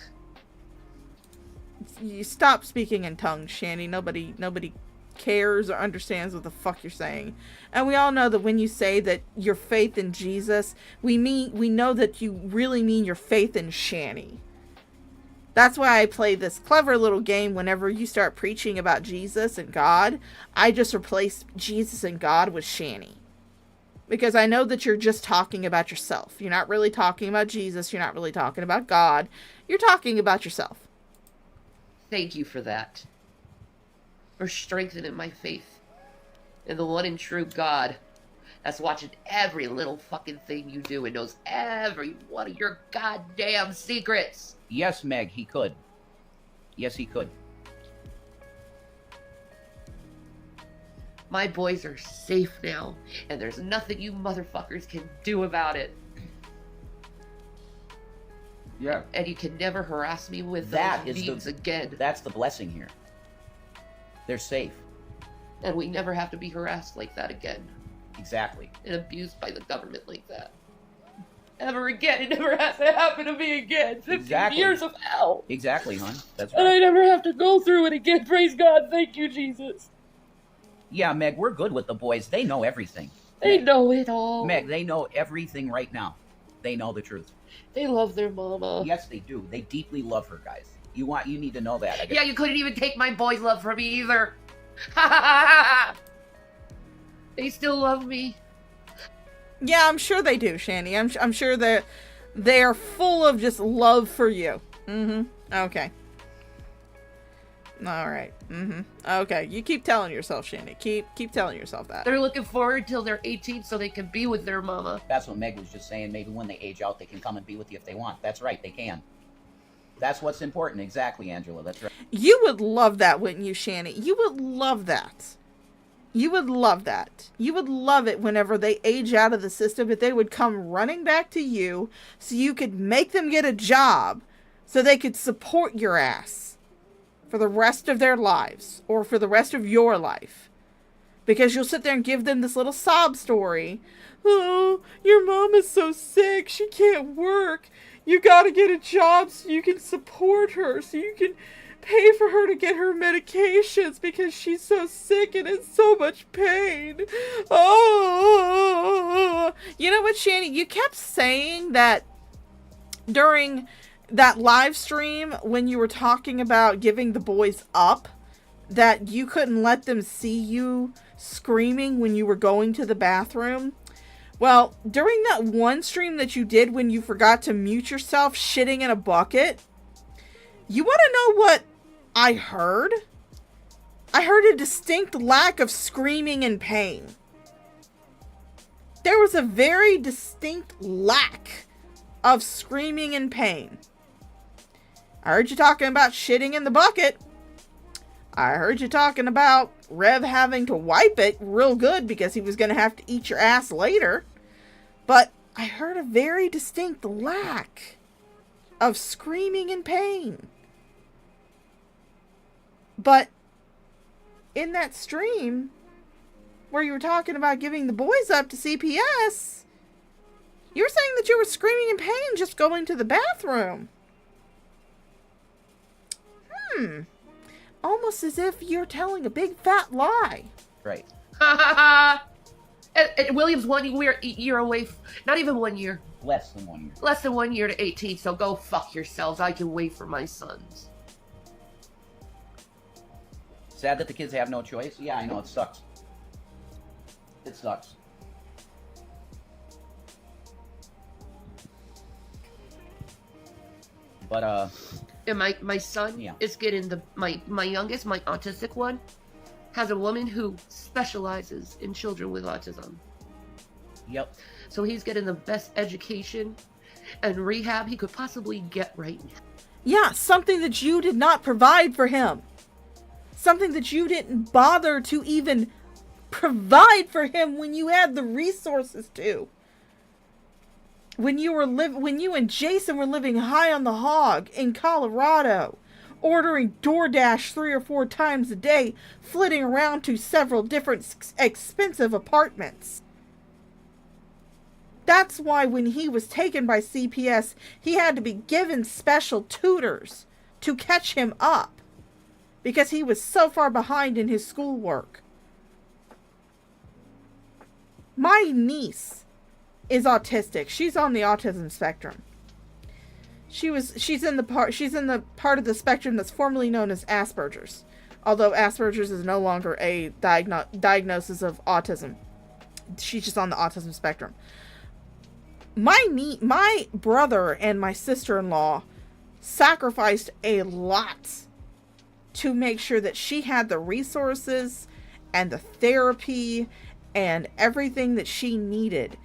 You stop speaking in tongues, Shanny. Nobody cares or understands what the fuck you're saying. And we all know that when you say that your faith in Jesus, we know that you really mean your faith in Shanny. That's why I play this clever little game whenever you start preaching about Jesus and God. I just replace Jesus and God with Shanny. Because I know that you're just talking about yourself. You're not really talking about Jesus. You're not really talking about God. You're talking about yourself. Thank you for that. For strengthening my faith in the one and true God that's watching every little fucking thing you do and knows every one of your goddamn secrets. Yes, Meg, he could. Yes, he could. My boys are safe now, and there's nothing you motherfuckers can do about it. Yeah. And you can never harass me with That those is memes again. That's the blessing here. They're safe. And we never have to be harassed like that again. Exactly. And abused by the government like that. Ever again. It never has to happen to me again. 15 years of hell. Exactly, hon. That's And I right. never have to go through it again. Praise God. Thank you, Jesus. Yeah, Meg, we're good with the boys. They know everything. They know it all. Meg, they know everything right now. They know the truth. They love their mama. Yes, they do. They deeply love her, guys. You need to know that. I guess. Yeah, you couldn't even take my boys' love from me either. They still love me. Yeah, I'm sure they do, Shanny. I'm sure that they are full of just love for you. Okay. All right. Okay. You keep telling yourself, Shanny. Keep telling yourself that. They're looking forward till they're 18 so they can be with their mama. That's what Meg was just saying. Maybe when they age out, they can come and be with you if they want. That's right. They can. That's what's important. Exactly, Angela. That's right. You would love that, wouldn't you, Shanny? You would love that. You would love that. You would love it whenever they age out of the system, if they would come running back to you so you could make them get a job so they could support your ass for the rest of their lives, or for the rest of your life. Because you'll sit there and give them this little sob story. Oh, your mom is so sick, she can't work. You gotta get a job so you can support her, so you can pay for her to get her medications because she's so sick and in so much pain. Oh, you know what, Shanny? You kept saying that during that live stream when you were talking about giving the boys up, that you couldn't let them see you screaming when you were going to the bathroom. Well, during that one stream that you did when you forgot to mute yourself shitting in a bucket, you want to know what I heard? I heard a distinct lack of screaming in pain. There was a very distinct lack of screaming in pain. I heard you talking about shitting in the bucket. I heard you talking about Rev having to wipe it real good because he was going to have to eat your ass later. But I heard a very distinct lack of screaming in pain. But in that stream where you were talking about giving the boys up to CPS, you were saying that you were screaming in pain just going to the bathroom. Almost as if you're telling a big fat lie. Right. And William's 1 year away, not even 1 year. Less than 1 year. Less than 1 year to 18, so go fuck yourselves. I can wait for my sons. Sad that the kids have no choice. Yeah, I know, it sucks. It sucks. But, And my son Yeah. is getting my youngest, my autistic one, has a woman who specializes in children with autism. yep. So he's getting the best education and rehab he could possibly get right now. Yeah, something that you did not provide for him. Something that you didn't bother to even provide for him when you had the resources to. When you and Jason were living high on the hog in Colorado, ordering DoorDash 3 or 4 times a day, flitting around to several different expensive apartments. That's why when he was taken by CPS, he had to be given special tutors to catch him up because he was so far behind in his schoolwork. My niece is autistic. She's on the autism spectrum. She's in the part of the spectrum that's formerly known as Asperger's. Although Asperger's is no longer a diagnosis of autism. She's just on the autism spectrum. My brother and my sister-in-law sacrificed a lot to make sure that she had the resources and the therapy and everything that she needed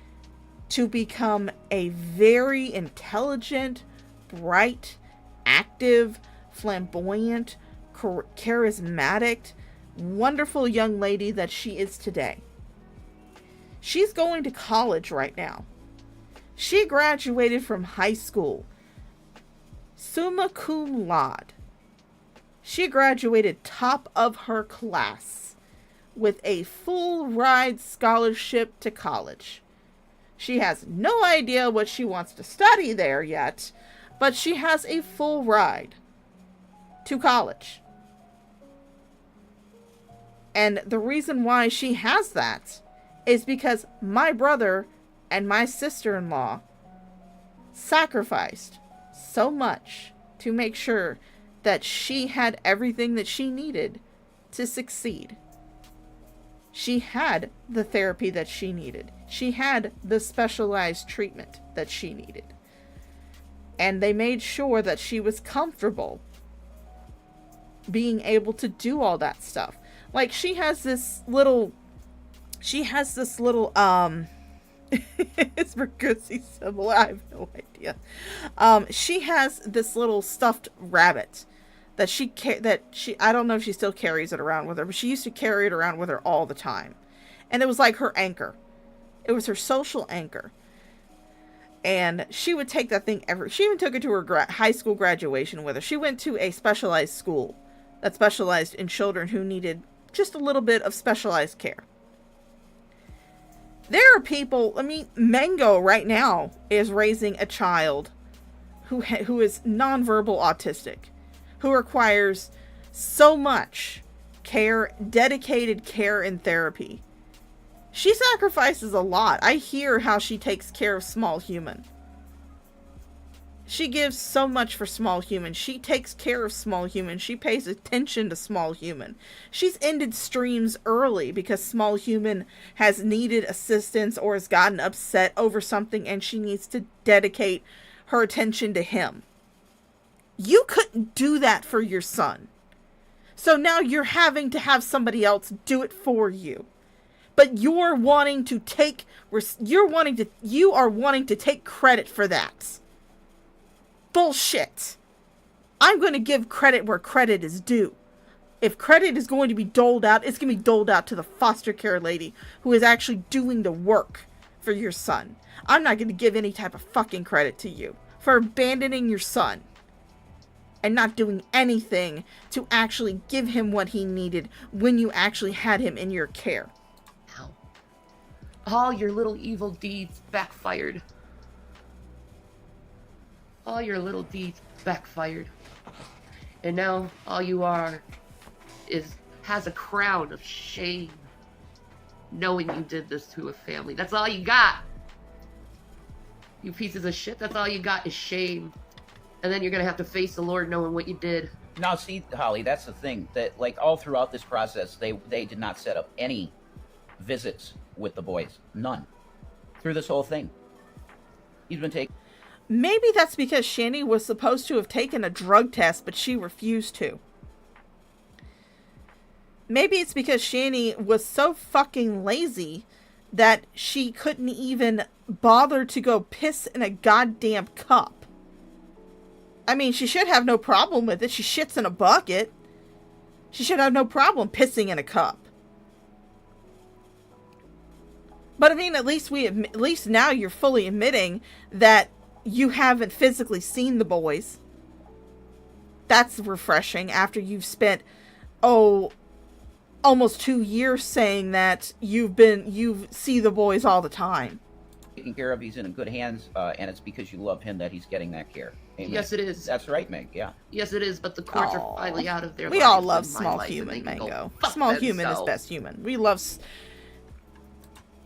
to become a very intelligent, bright, active, flamboyant, charismatic, wonderful young lady that she is today. She's going to college right now. She graduated from high school, summa cum laude. She graduated top of her class with a full ride scholarship to college. She has no idea what she wants to study there yet, but she has a full ride to college. And the reason why she has that is because my brother and my sister-in-law sacrificed so much to make sure that she had everything that she needed to succeed. She had the therapy that she needed. She had the specialized treatment that she needed. And they made sure that she was comfortable being able to do all that stuff. Like, she has this little it's Mercusi symbol. I have no idea. She has this little stuffed rabbit that I don't know if she still carries it around with her, but she used to carry it around with her all the time. And it was like her anchor. It was her social anchor. And she would take that thing she even took it to her high school graduation with her. She went to a specialized school that specialized in children who needed just a little bit of specialized care. There are people, Mango right now is raising a child who is nonverbal autistic, who requires so much care, dedicated care and therapy. She sacrifices a lot. I hear how she takes care of Small Human. She gives so much for Small Human. She takes care of Small Human. She pays attention to Small Human. She's ended streams early because Small Human has needed assistance or has gotten upset over something and she needs to dedicate her attention to him. You couldn't do that for your son. So now you're having to have somebody else do it for you. But you are wanting to take credit for that. Bullshit. I'm going to give credit where credit is due. If credit is going to be doled out, it's going to be doled out to the foster care lady who is actually doing the work for your son. I'm not going to give any type of fucking credit to you for abandoning your son and not doing anything to actually give him what he needed when you actually had him in your care. Ow. All your little evil deeds backfired. All your little deeds backfired. And now all you are has a crown of shame. knowing you did this to a family. That's all you got. You pieces of shit, that's all you got is shame. And then you're gonna have to face the Lord knowing what you did. Now, see, Holly, that's the thing. That, like, all throughout this process, they did not set up any visits with the boys. None. Through this whole thing. He's been taking... Maybe that's because Shanny was supposed to have taken a drug test, but she refused to. Maybe it's because Shanny was so fucking lazy that she couldn't even bother to go piss in a goddamn cup. I mean, she should have no problem with it. She shits in a bucket. She should have no problem pissing in a cup. But I mean, at least now you're fully admitting that you haven't physically seen the boys. That's refreshing after you've spent, almost 2 years saying that you see the boys all the time. Taken care of, he's in good hands, and it's because you love him that he's getting that care. Amen. Yes, it is. That's right, Meg, yeah. Yes, it is, but the courts are finally out of their We lives all love and my small life, and human, they can go Mango. fuck Small human is themselves. best human.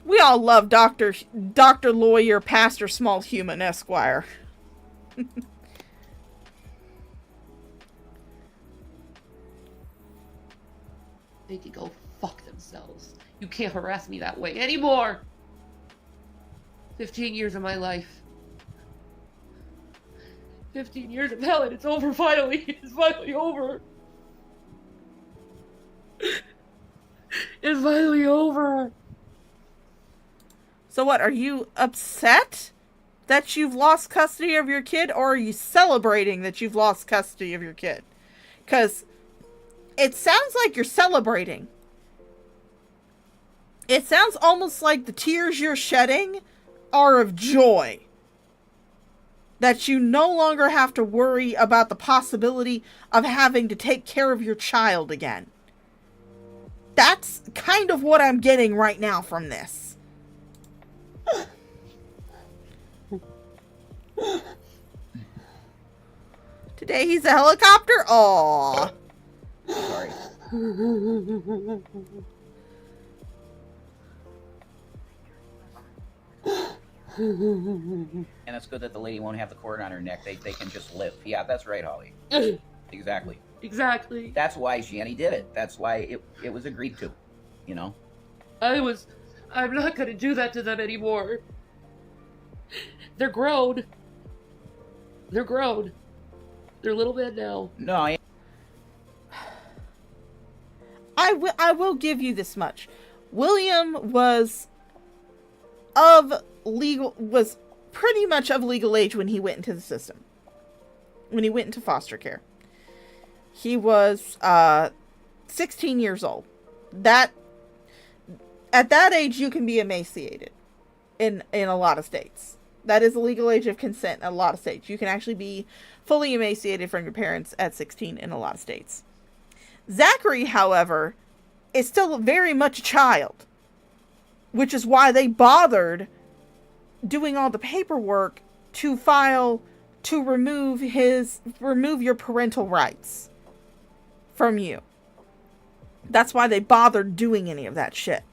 We all love Dr. Lawyer, Pastor Small Human, Esquire. They can go fuck themselves. You can't harass me that way anymore. 15 years of my life. 15 years of hell, and it's over finally. It's finally over. It's finally over. So what, are you upset that you've lost custody of your kid, or are you celebrating that you've lost custody of your kid? Because it sounds like you're celebrating. It sounds almost like the tears you're shedding are of joy. That you no longer have to worry about the possibility of having to take care of your child again. That's kind of what I'm getting right now from this. Today he's a helicopter? Aww. Sorry. And it's good that the lady won't have the cord on her neck. They can just live. Yeah, that's right, Holly. Exactly. Exactly. That's why Shanny did it. That's why it was agreed to. You know? I'm not gonna do that to them anymore. They're grown. They're grown. They're little men now. No, I will give you this much. William was pretty much of legal age when he went into the system. When he went into foster care. He was 16 years old. At that age you can be emaciated in a lot of states. That is the legal age of consent in a lot of states. You can actually be fully emaciated from your parents at 16 in a lot of states. Zachary, however, is still very much a child, which is why they bothered doing all the paperwork to remove your parental rights from you. That's why they bothered doing any of that shit.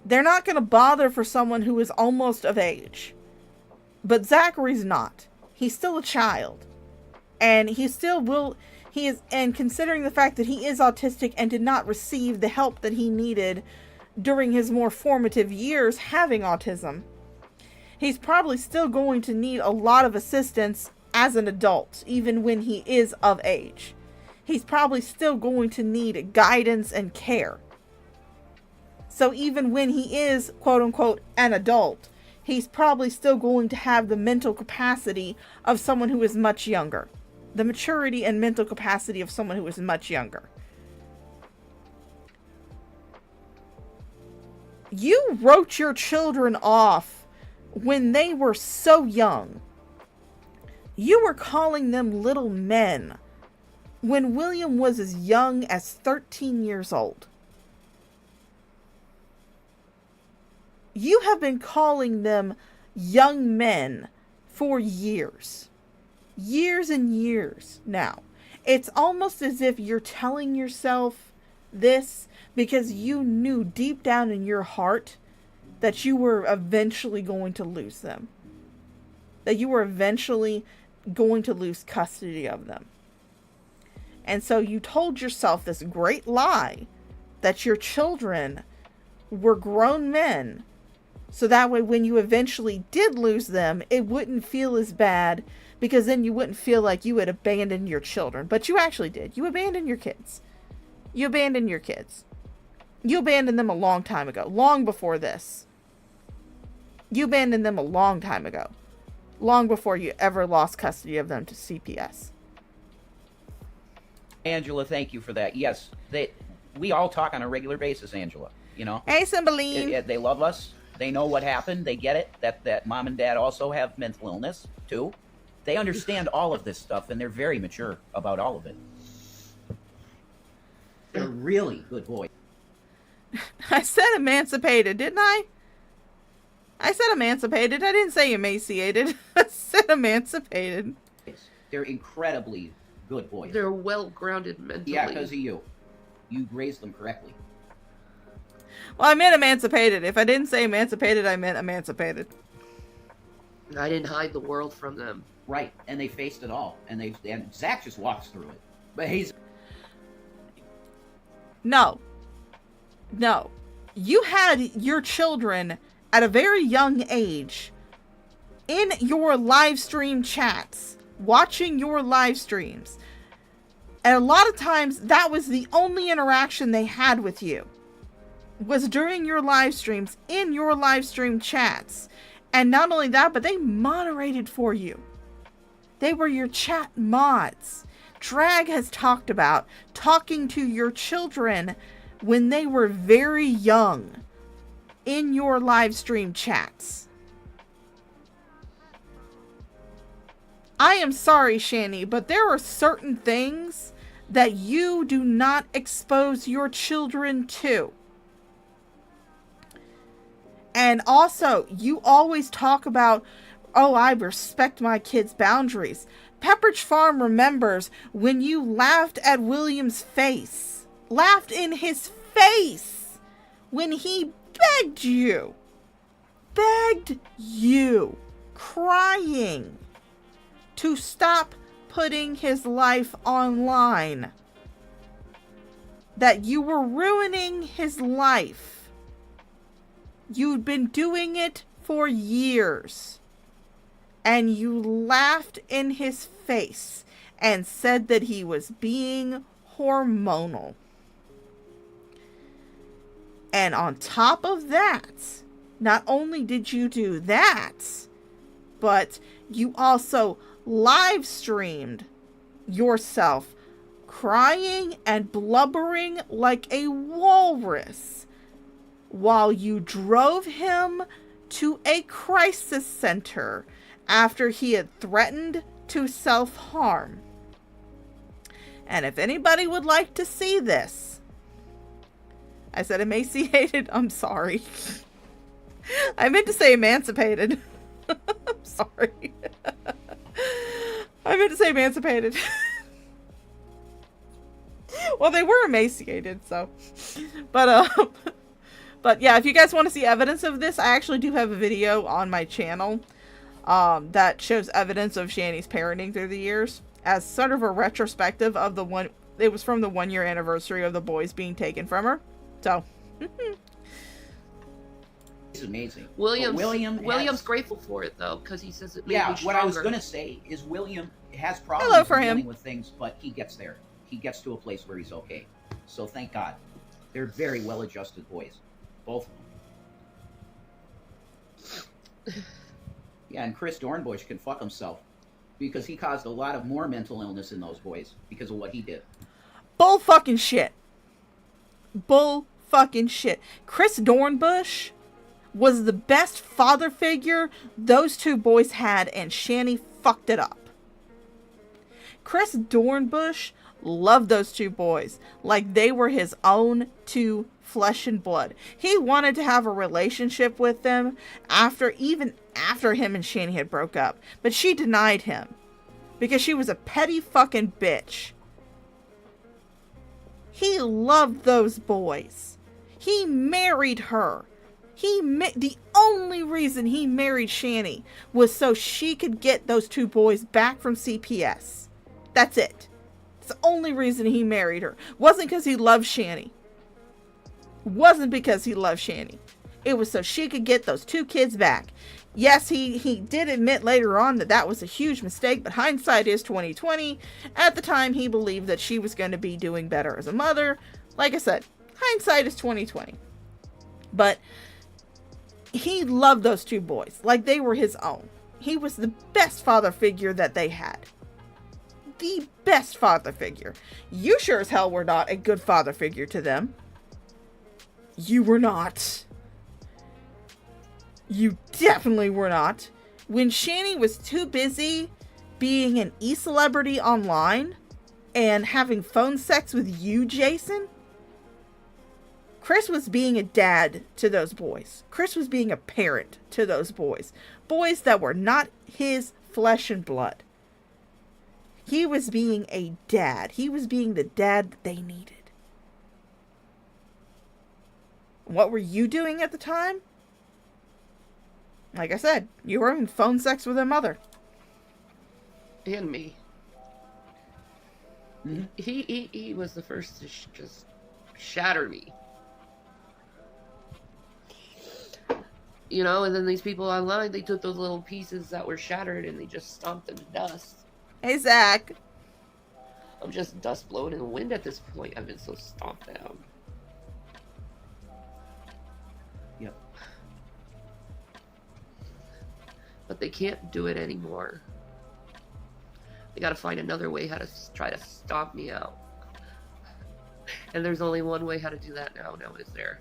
They're not going to bother for someone who is almost of age. But Zachary's not. He's still a child. And and considering the fact that he is autistic and did not receive the help that he needed during his more formative years having autism, he's probably still going to need a lot of assistance as an adult, even when he is of age. He's probably still going to need guidance and care. So even when he is, quote unquote, an adult, he's probably still going to have the mental capacity of someone who is much younger. The maturity and mental capacity of someone who is much younger. You wrote your children off when they were so young. You were calling them little men when William was as young as 13 years old. You have been calling them young men for years. Years and years now. It's almost as if you're telling yourself this because you knew deep down in your heart that you were eventually going to lose them. That you were eventually going to lose custody of them. And so you told yourself this great lie that your children were grown men. So that way when you eventually did lose them, it wouldn't feel as bad, because then you wouldn't feel like you had abandoned your children. But you actually did. You abandoned your kids. You abandoned your kids. You abandoned them a long time ago. Long before this. You abandoned them a long time ago. Long before you ever lost custody of them to CPS. Angela, thank you for that. Yes, we all talk on a regular basis, Angela. You know? Hey, Cymbeline. They love us. They know what happened. They get it. That mom and dad also have mental illness, too. They understand all of this stuff, and they're very mature about all of it. They're really good boys. I said emancipated, didn't I? I said emancipated. I didn't say emaciated. I said emancipated. They're incredibly good boys. They're well-grounded mentally. Yeah, because of you. You raised them correctly. Well, I meant emancipated. If I didn't say emancipated, I meant emancipated. I didn't hide the world from them. Right, and they faced it all. And Zach just walks through it. But he's... No. You had your children at a very young age in your live stream chats, watching your live streams. And a lot of times that was the only interaction they had with you, was during your live streams, in your live stream chats. And not only that, but they moderated for you. They were your chat mods. Drag has talked about talking to your children when they were very young in your live stream chats. I am sorry, Shanny, but there are certain things that you do not expose your children to. And also, you always talk about, oh, I respect my kids' boundaries. Pepperidge Farm remembers when you laughed at William's face. Laughed in his face when he begged you, crying, to stop putting his life online. That you were ruining his life. You'd been doing it for years. And you laughed in his face and said that he was being hormonal. And on top of that, not only did you do that, but you also live streamed yourself crying and blubbering like a walrus while you drove him to a crisis center after he had threatened to self-harm. And if anybody would like to see this, I said emaciated. I'm sorry. I meant to say emancipated. I'm sorry. I meant to say emancipated. Well, they were emaciated, so. But yeah, if you guys want to see evidence of this, I actually do have a video on my channel that shows evidence of Shanny's parenting through the years as sort of a retrospective of the one. It was from the 1-year anniversary of the boys being taken from her. So. It's amazing. William's grateful for it though, because he says it made me stronger. What I was gonna say is William has problems dealing with things, but he gets there. He gets to a place where he's okay. So thank God. They're very well-adjusted boys, both of them. Yeah, and Chris Dornbush can fuck himself because he caused a lot of more mental illness in those boys because of what he did. Bull fucking shit. Bull fucking shit. Chris Dornbush was the best father figure those two boys had, and Shanny fucked it up. Chris Dornbush loved those two boys like they were his own two flesh and blood. He wanted to have a relationship with them even after him and Shanny had broke up, but she denied him because she was a petty fucking bitch. He loved those boys. He married her. The only reason he married Shanny was so she could get those 2 boys back from CPS. That's it. It's the only reason he married her. Wasn't because he loved Shanny. Wasn't because he loved Shanny. It was so she could get those 2 kids back. Yes, he did admit later on that that was a huge mistake, but hindsight is 2020. At the time, he believed that she was going to be doing better as a mother. Like I said, hindsight is 2020. But he loved those 2 boys like they were his own. He was the best father figure that they had. The best father figure. You sure as hell were not a good father figure to them. You were not. You definitely were not. When Shanny was too busy being an e-celebrity online and having phone sex with you, Jason, Chris was being a dad to those boys. Chris was being a parent to those boys. Boys that were not his flesh and blood. He was being a dad. He was being the dad that they needed. What were you doing at the time? Like I said, you were having phone sex with a mother. And me. Mm-hmm. He was the first to just shatter me. You know, and then these people online, they took those little pieces that were shattered and they just stomped them to dust. Hey, Zach. I'm just dust blowing in the wind at this point. I've been so stomped down. Yep. But they can't do it anymore. They gotta find another way how to try to stomp me out. And there's only one way how to do that now. Now, is there?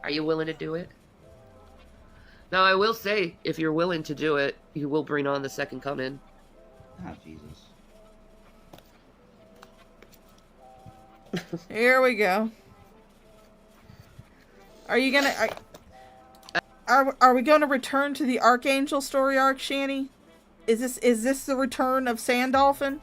Are you willing to do it? Now, I will say, if you're willing to do it, you will bring on the second coming. Oh, Jesus. Here we go. Are you gonna... Are we going to return to the Archangel story arc, Shanny? Is this the return of Sandolphin?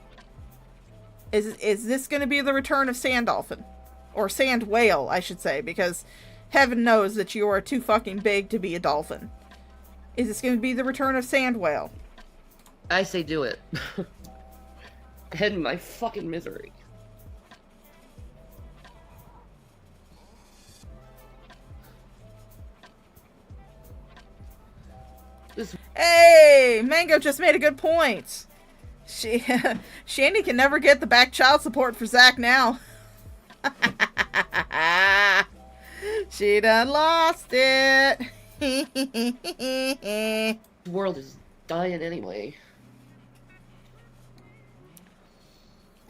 Is this going to be the return of Sandolphin? Or Sand Whale, I should say, because heaven knows that you are too fucking big to be a dolphin. Is this going to be the return of Sand Whale? I say do it. Head in my fucking misery. Hey, Mango just made a good point. Shanny can never get the back child support for Zach now. She done lost it. The world is dying anyway.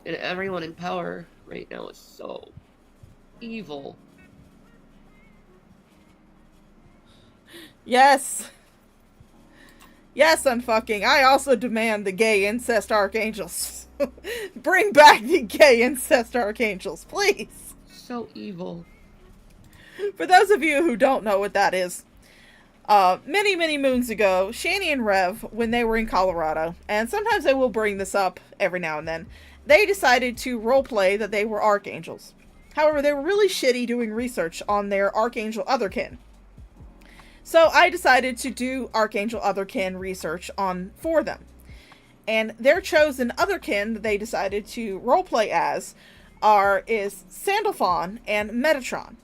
And everyone in power right now is so evil. Yes. Yes, unfucking. I also demand the gay incest archangels. Bring back the gay incest archangels, please. So evil. For those of you who don't know what that is, many moons ago, Shanny and Rev, when they were in Colorado, and sometimes I will bring this up every now and then, they decided to roleplay that they were archangels. However, they were really shitty doing research on their archangel otherkin. So I decided to do Archangel Otherkin research for them. And their chosen Otherkin that they decided to roleplay as is Sandalphon and Metatron.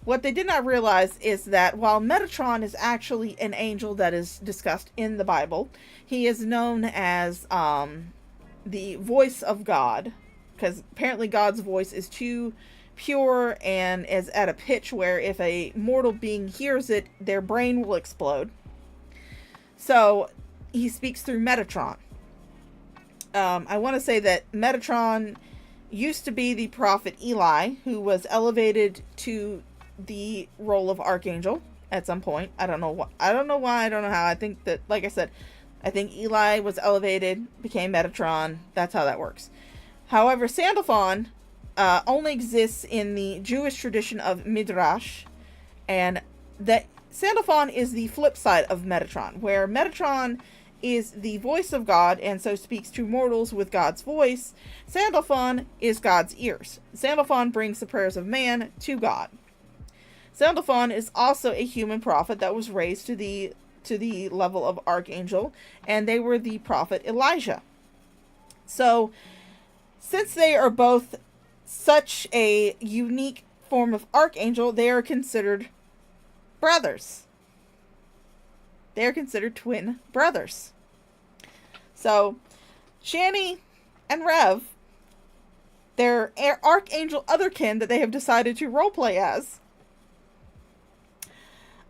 What they did not realize is that while Metatron is actually an angel that is discussed in the Bible, he is known as the voice of God, because apparently God's voice is too pure and is at a pitch where if a mortal being hears it, their brain will explode. So he speaks through Metatron. I want to say that Metatron used to be the prophet Eli, who was elevated to the role of archangel at some point. I don't know why. I don't know how. I think that, like I said, I think Eli was elevated, became Metatron. That's how that works. However, Sandalphon only exists in the Jewish tradition of Midrash, and that Sandalphon is the flip side of Metatron, where Metatron is the voice of God and so speaks to mortals with God's voice, Sandalphon is God's ears. Sandalphon brings the prayers of man to God. Sandalphon is also a human prophet that was raised to the level of archangel, and they were the prophet Elijah. So, since they are both such a unique form of archangel, they are considered brothers. They are considered twin brothers. So, Shanny and Rev, their archangel otherkin that they have decided to roleplay as,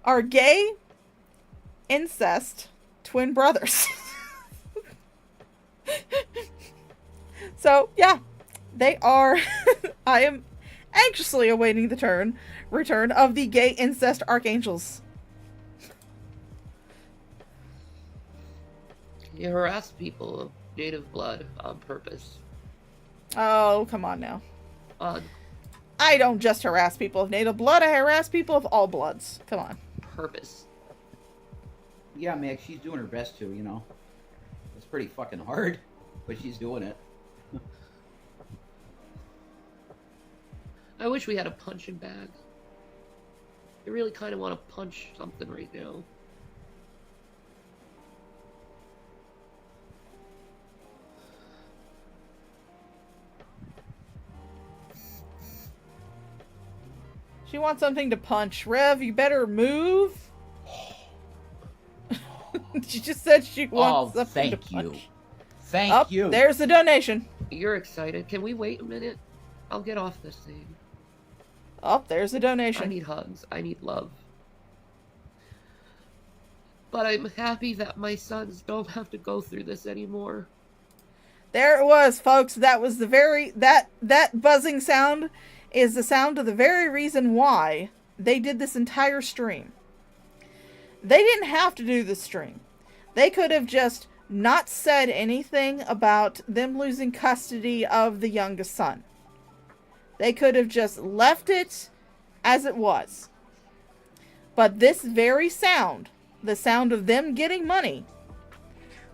are gay, incest, twin brothers. So, yeah, they are. I am anxiously awaiting the return of the gay incest archangels. You harass people of native blood on purpose. Oh, come on now. On I don't just harass people of native blood, I harass people of all bloods. Come on. purpose. Yeah, Max, she's doing her best to, you know. It's pretty fucking hard, but she's doing it. I wish we had a punching bag. I really kind of want to punch something right now. She wants something to punch. Rev, you better move. She just said she wants something to punch. Thank you. There's the donation. You're excited. Can we wait a minute? I'll get off this thing. Oh, there's the donation. I need hugs. I need love. But I'm happy that my sons don't have to go through this anymore. There it was, folks. That was the very... That buzzing sound is the sound of the very reason why they did this entire stream. They didn't have to do the stream. They could have just not said anything about them losing custody of the youngest son. They could have just left it as it was. But this very sound, the sound of them getting money,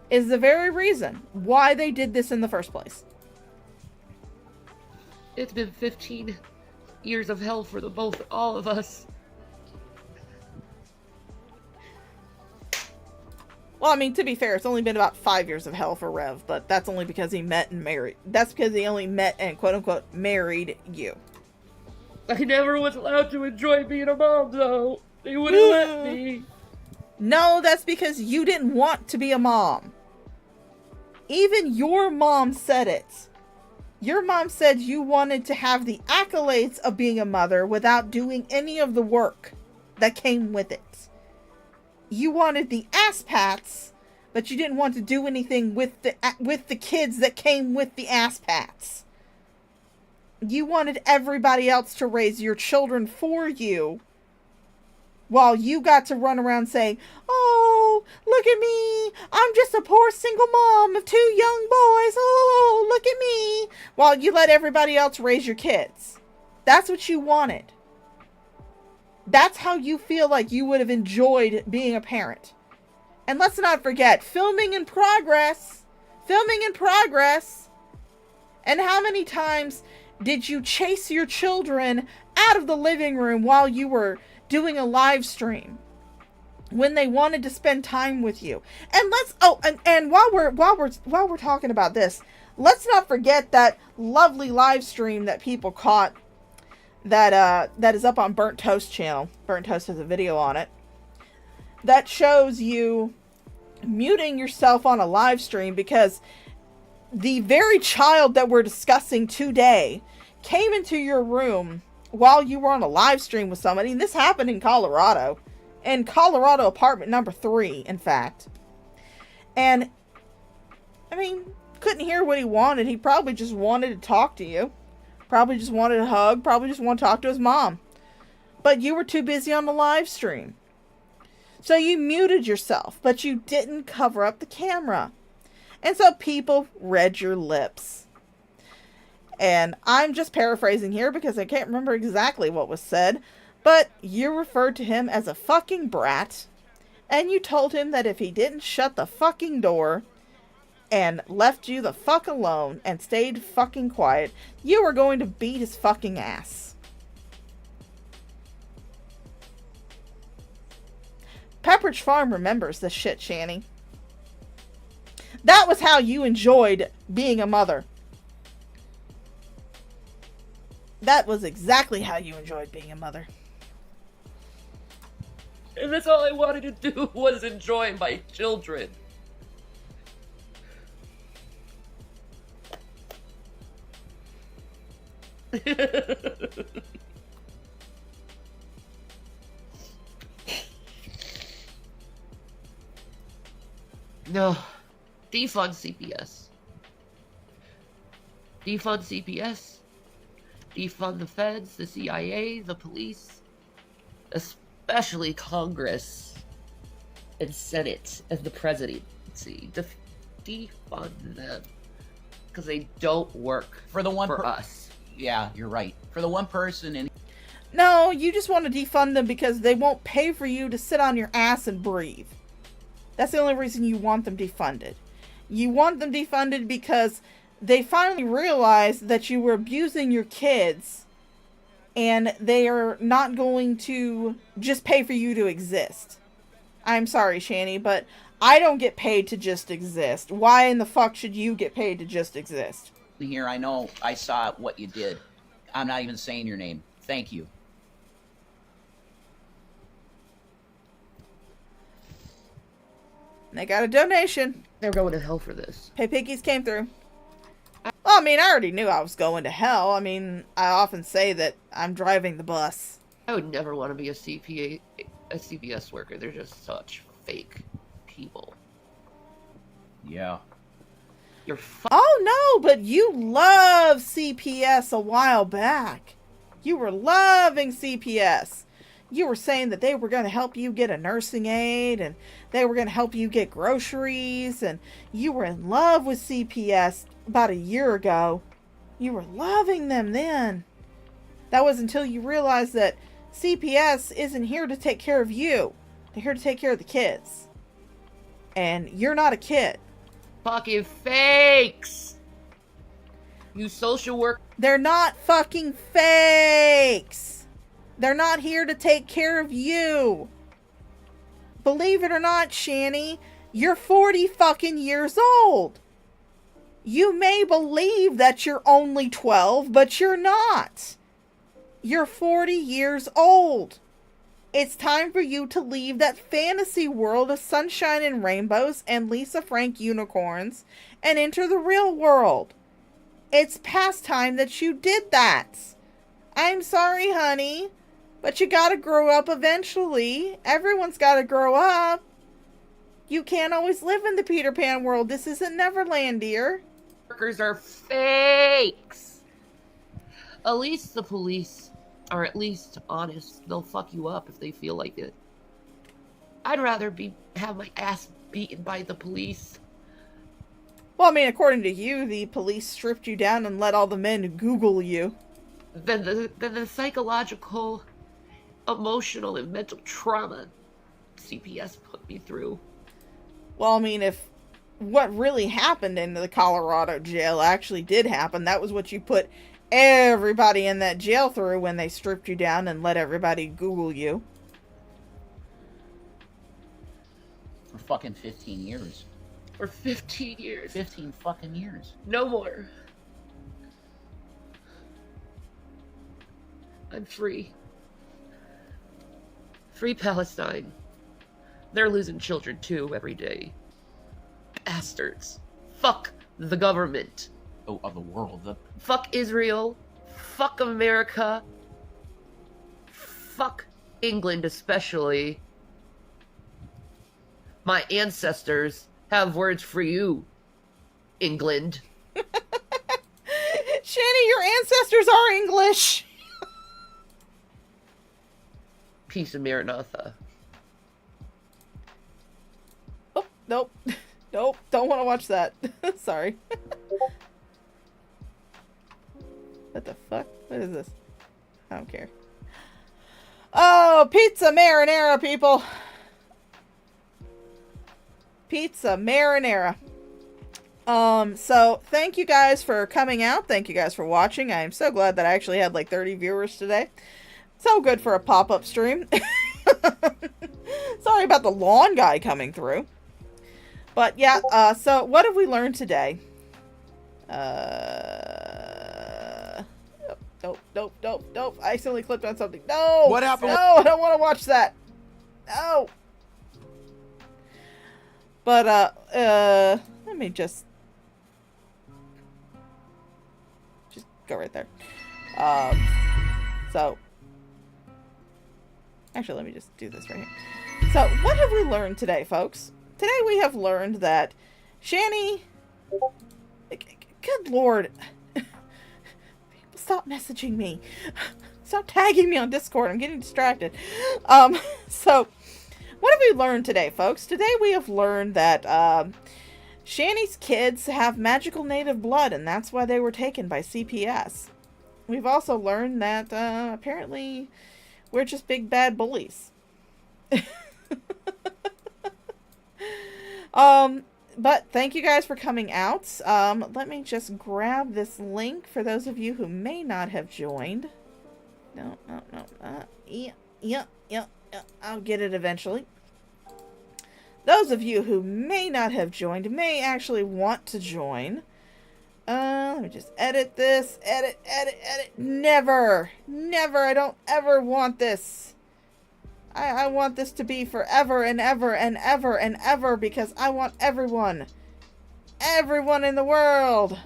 is the very reason why they did this in the first place. It's been 15 years of hell for all of us. Well, I mean, to be fair, it's only been about 5 years of hell for Rev, but that's only because he met and married. That's because he only met and quote-unquote married you. I never was allowed to enjoy being a mom, though. They wouldn't let me. No, that's because you didn't want to be a mom. Even your mom said it. Your mom said you wanted to have the accolades of being a mother without doing any of the work that came with it. You wanted the ass pats, but you didn't want to do anything with the kids that came with the ass pats. You wanted everybody else to raise your children for you, while you got to run around saying, "Oh, look at me, I'm just a poor single mom of 2 young boys, oh, look at me," while you let everybody else raise your kids. That's what you wanted. That's how you feel like you would have enjoyed being a parent. And let's not forget, filming in progress. And how many times did you chase your children out of the living room while you were doing a live stream when they wanted to spend time with you? And and while we're talking about this, let's not forget that lovely live stream that people caught that is up on Burnt Toast channel. Burnt Toast has a video on it that shows you muting yourself on a live stream because the very child that we're discussing today came into your room while you were on a live stream with somebody. And this happened in Colorado apartment number 3, in fact. And I mean, couldn't hear what he wanted. He probably just wanted to talk to you. Probably just wanted a hug. Probably just wanted to talk to his mom. But you were too busy on the live stream. So you muted yourself, but you didn't cover up the camera. And so people read your lips. And I'm just paraphrasing here because I can't remember exactly what was said. But you referred to him as a fucking brat. And you told him that if he didn't shut the fucking door and left you the fuck alone and stayed fucking quiet, you were going to beat his fucking ass. Pepperidge Farm remembers this shit, Shanny. That was how you enjoyed being a mother. That was exactly how you enjoyed being a mother. And that's all I wanted to do was enjoy my children. No. Defund CPS. Defund CPS. Defund the feds, the CIA, the police, especially Congress and Senate and the presidency. Defund them. Because they don't work For the one for us. Yeah, you're right. For the one person in No, you just want to defund them because they won't pay for you to sit on your ass and breathe. That's the only reason you want them defunded. You want them defunded because they finally realized that you were abusing your kids and they are not going to just pay for you to exist. I'm sorry, Shanny, but I don't get paid to just exist. Why in the fuck should you get paid to just exist? here, I know I saw what you did. I'm not even saying your name. Thank you. They got a donation. They're going to hell for this. Pay Piggies came through. Well, I mean, I already knew I was going to hell. I mean, I often say that I'm driving the bus. I would never want to be a CPS worker. They're just such fake people. Yeah. You're Oh, no, but you loved CPS a while back. You were loving CPS. You were saying that they were going to help you get a nursing aid and they were going to help you get groceries, and you were in love with CPS about a year ago. You were loving them then. That was until you realized that CPS isn't here to take care of you. They're here to take care of the kids. And you're not a kid. fucking fakes. You social work. They're not fucking fakes. They're not here to take care of you. Believe it or not, Shanny, you're 40 fucking years old. You may believe that you're only 12, but you're not. You're 40 years old. It's time for you to leave that fantasy world of sunshine and rainbows and Lisa Frank unicorns and enter the real world. It's past time that you did that. I'm sorry, honey, but you gotta grow up eventually. Everyone's gotta grow up. You can't always live in the Peter Pan world. This isn't Neverland, dear. Workers are fakes. At least the police are at least honest. They'll fuck you up if they feel like it. I'd rather have my ass beaten by the police. Well, I mean, according to you, the police stripped you down and let all the men Google you. Than the psychological, emotional, and mental trauma CPS put me through. Well, I mean, if what really happened in the Colorado jail actually did happen, that was what you put everybody in that jail through when they stripped you down and let everybody Google you. For fucking 15 years. For 15 years. 15 fucking years. No more. I'm free. Free Palestine. They're losing children too every day. Bastards. Fuck the government. Oh, of the world. Fuck Israel. Fuck America. Fuck England especially. My ancestors have words for you, England. Shanny, your ancestors are English. Peace and Maranatha. Oh, nope. Nope, don't want to watch that. Sorry. What the fuck? What is this? I don't care. Oh, pizza marinara, people. pizza marinara. So thank you guys for coming out. Thank you guys for watching. I am so glad that I actually had like 30 viewers today. So good for a pop-up stream. Sorry about the lawn guy coming through. But yeah, so what have we learned today? Nope. I accidentally clicked on something. No! What happened? No, I don't want to watch that. No! But, let me just go right there. So, actually, let me just do this right here. So, what have we learned today, folks? Today we have learned that Shanny... Good lord. People, stop messaging me. Stop tagging me on Discord. I'm getting distracted. So, what have we learned today, folks? Today we have learned that, Shanny's kids have magical native blood, and that's why they were taken by CPS. We've also learned that, apparently, we're just big bad bullies. But thank you guys for coming out. Let me just grab this link for those of you who may not have joined. No. Yeah. I'll get it eventually. Those of you who may not have joined may actually want to join. Let me just edit this. Edit. Never. I don't ever want this. I want this to be forever and ever and ever and ever because I want everyone. Everyone in the world.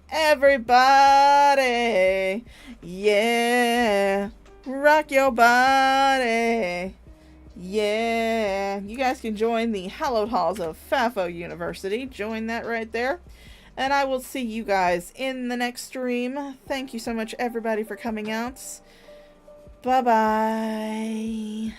Everybody. Yeah. Rock your body. Yeah. You guys can join the hallowed halls of Fafo University. Join that right there. And I will see you guys in the next stream. Thank you so much, everybody, for coming out. Bye-bye.